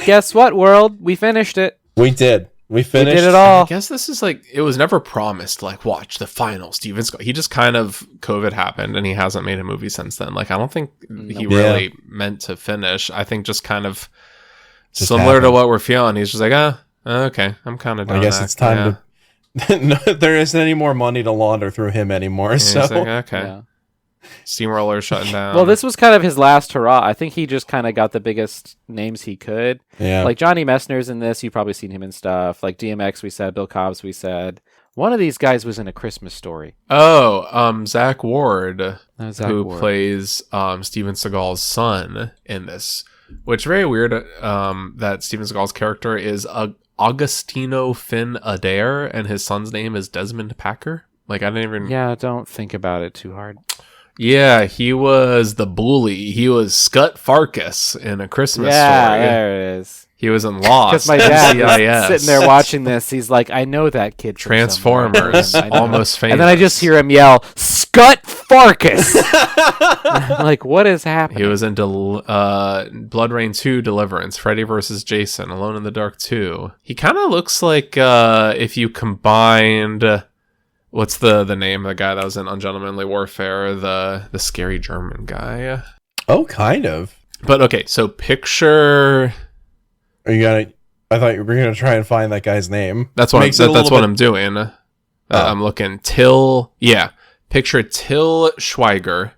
Speaker 4: guess what, world? We finished it.
Speaker 3: We did. We finished.
Speaker 4: We did it all.
Speaker 5: I guess this is it was never promised, watch the final Steven Scott. He just kind of, COVID happened and he hasn't made a movie since then. I don't think he really meant to finish. I think just kind of similar to what we're feeling. He's just like, okay, I'm kind of done.
Speaker 3: I guess it's time No, there isn't any more money to launder through him anymore.
Speaker 5: And
Speaker 3: So
Speaker 5: he's like, okay,
Speaker 4: Yeah.
Speaker 5: Steamroller shutting down.
Speaker 4: Well, this was kind of his last hurrah. I think he just kind of got the biggest names he could.
Speaker 3: yeah,
Speaker 4: Like Johnny Messner's in this. You've probably seen him in stuff. Like DMX, we said. Bill Cobbs, we said. One of these guys was in A Christmas Story.
Speaker 5: Zach Ward,
Speaker 4: Zach
Speaker 5: who
Speaker 4: Ward.
Speaker 5: plays Steven Seagal's son in this, which is very weird that Steven Seagal's character is Augustino Finn Adair, and his son's name is Desmond Packer. Like, I didn't even...
Speaker 4: Yeah, don't think about it too hard.
Speaker 5: Yeah, he was the bully. He was Scut Farkas in A Christmas Story.
Speaker 4: There it is.
Speaker 5: He was in Lost.
Speaker 4: Because my dad
Speaker 5: NCIS.
Speaker 4: was sitting there watching this. He's like, I know that kid from
Speaker 5: Transformers,
Speaker 4: somewhere." I know.
Speaker 5: almost famous.
Speaker 4: And then I just hear him yell, Scut Farkas! I'm like, what is happening?
Speaker 5: He was in Blood Rain 2 Deliverance, Freddy vs. Jason, Alone in the Dark 2. He kind of looks like if you combined... what's the name of the guy that was in Ungentlemanly Warfare? The scary German guy.
Speaker 3: oh, kind of.
Speaker 5: But okay, so picture...
Speaker 3: Are you gonna? I thought you were gonna try and find that guy's name.
Speaker 5: That's what
Speaker 3: Makes it a
Speaker 5: that's
Speaker 3: little
Speaker 5: what
Speaker 3: bit-
Speaker 5: I'm doing. I'm looking. Picture Till Schweiger,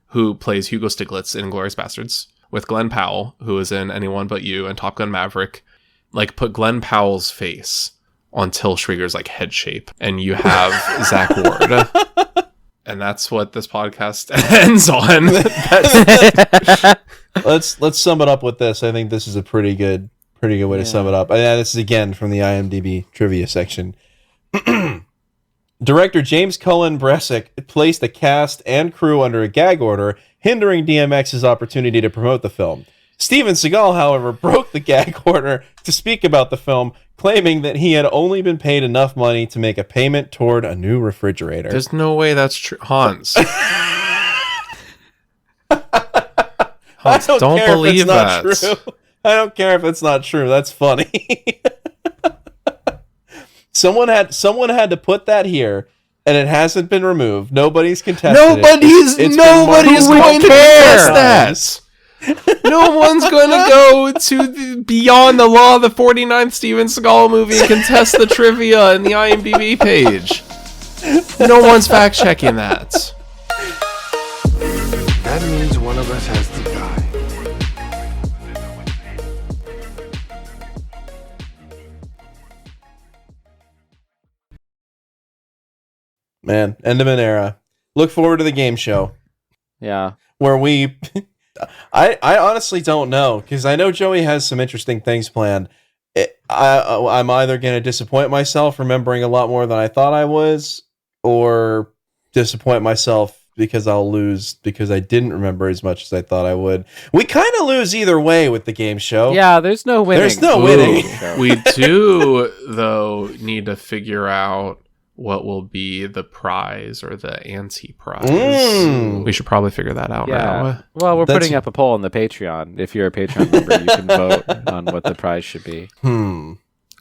Speaker 5: who plays Hugo Stiglitz in Inglourious Bastards, with Glenn Powell, who is in Anyone But You and Top Gun Maverick. Like, put Glenn Powell's face on Till Schweiger's like head shape, and you have Zach Ward. And that's what this podcast ends on.
Speaker 3: Let's sum it up with this. I think this is a pretty good way to sum it up. And this is again from the IMDb trivia section. Director James Cullen Bressick placed the cast and crew under a gag order, hindering DMX's opportunity to promote the film. Steven Seagal, however, broke the gag order to speak about the film, claiming that he had only been paid enough money to make a payment toward a new refrigerator.
Speaker 5: There's no way that's true. Hans. Hans, don't
Speaker 3: care if
Speaker 5: believe
Speaker 3: it's not
Speaker 5: that.
Speaker 3: true. I don't care if it's not true. That's funny. Someone had to put that here, and it hasn't been removed. Nobody's contested
Speaker 5: Nobody's
Speaker 3: it.
Speaker 5: nobody's going to contest
Speaker 3: that.
Speaker 5: that. No one's going to go to Beyond the Law, the 49th Steven Seagal movie, and contest the trivia in the IMDb page. No one's fact checking that.
Speaker 1: That means one of us has to die.
Speaker 3: Man, end of an era. Look forward to the game show
Speaker 4: Yeah.
Speaker 3: where we... I honestly don't know, because I know Joey has some interesting things planned. I'm either going to disappoint myself remembering a lot more than I thought I was, or disappoint myself because I'll lose because I didn't remember as much as I thought I would. We kind of lose either way with the game show.
Speaker 4: Yeah, there's no winning.
Speaker 3: There's no winning.
Speaker 5: We do, though, need to figure out what will be the prize or the anti-prize. We should probably figure that out
Speaker 4: Yeah.
Speaker 5: now.
Speaker 4: Well, we're
Speaker 3: That's-
Speaker 4: putting up a poll on the Patreon. If you're a Patreon member, you can vote on what the prize should be.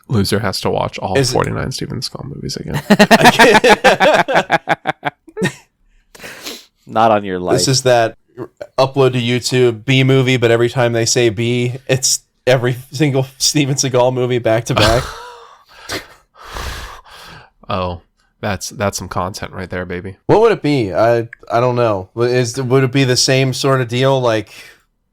Speaker 5: Loser has to watch all
Speaker 3: Is it-
Speaker 5: 49 Steven Seagal movies again.
Speaker 4: Not on your life.
Speaker 3: This is that upload to YouTube B movie, but every time they say B, it's every single Steven Seagal movie back to back.
Speaker 5: Oh, that's some content right there, baby.
Speaker 3: What would it be? I don't know. Would it be the same sort of deal? Like,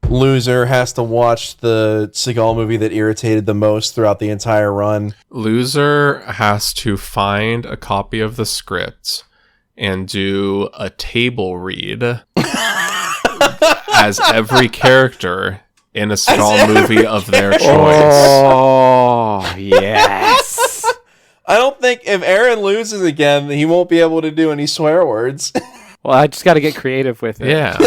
Speaker 3: loser has to watch the Seagal movie that irritated the most throughout the entire run.
Speaker 5: Loser has to find a copy of the script and do a table read as every character in a Seagal movie of their choice.
Speaker 4: Oh, yes.
Speaker 3: I don't think if Aaron loses again, he won't be able to do any swear words.
Speaker 4: Well, I just got to get creative with it.
Speaker 5: Yeah.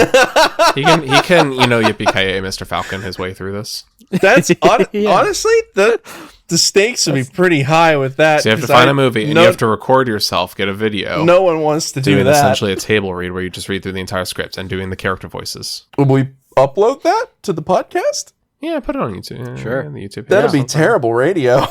Speaker 5: He can, yippee-ki-yay Mr. Falcon his way through this.
Speaker 3: That's
Speaker 4: Yeah.
Speaker 3: honestly the stakes would be pretty high with that.
Speaker 5: So you have to
Speaker 3: 'cause
Speaker 5: find a movie and
Speaker 3: no-
Speaker 5: you have to record yourself, get a video.
Speaker 3: No one wants to do
Speaker 5: Doing
Speaker 3: that.
Speaker 5: essentially a table read where you just read through the entire script and doing the character voices.
Speaker 3: Would we upload that to the podcast?
Speaker 5: Yeah, put it on YouTube. Yeah,
Speaker 4: Sure.
Speaker 5: on the YouTube page.
Speaker 3: That'd be terrible radio.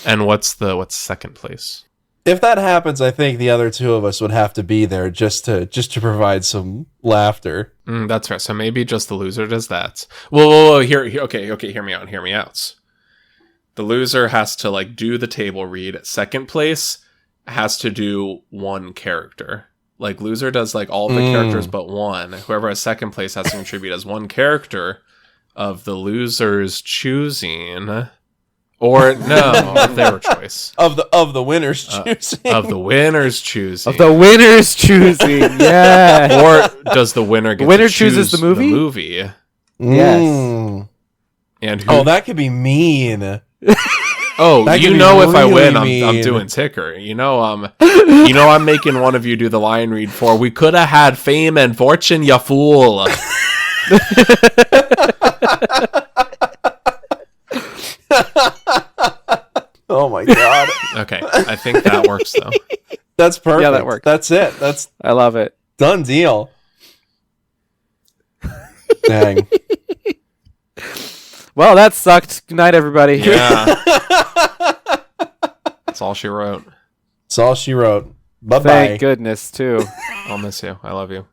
Speaker 5: And what's second place?
Speaker 3: If that happens, I think the other two of us would have to be there just to provide some laughter.
Speaker 5: That's fair. So maybe just the loser does that. Whoa. Here. Okay. Hear me out. the loser has to like do the table read. Second place has to do one character. Like loser does like all the characters but one. Whoever has second place has to contribute as one character of the loser's choosing. Or no, of their choice.
Speaker 3: Of the winner's choosing.
Speaker 5: Of the winner's choosing.
Speaker 4: Of the winner's choosing. Yeah.
Speaker 5: Or does the winner get
Speaker 4: winner
Speaker 5: to choose
Speaker 4: chooses the movie?
Speaker 5: Yes. And who,
Speaker 3: Oh, that could be mean.
Speaker 5: oh,
Speaker 3: that
Speaker 5: you
Speaker 3: could
Speaker 5: know,
Speaker 3: be
Speaker 5: if I win,
Speaker 3: really
Speaker 5: I'm
Speaker 3: mean.
Speaker 5: doing ticker. I'm making one of you do the line read for. We could have had fame and fortune, ya fool.
Speaker 3: Oh my god.
Speaker 5: Okay, I think that works though.
Speaker 3: That's perfect.
Speaker 4: Yeah, that works.
Speaker 3: That's it. That's
Speaker 4: I love it.
Speaker 3: done deal. Dang.
Speaker 4: Well, that sucked. Good night, everybody.
Speaker 5: Yeah, that's all she wrote.
Speaker 3: That's all she wrote. Bye bye.
Speaker 4: Thank goodness, too.
Speaker 5: I'll miss you. I love you.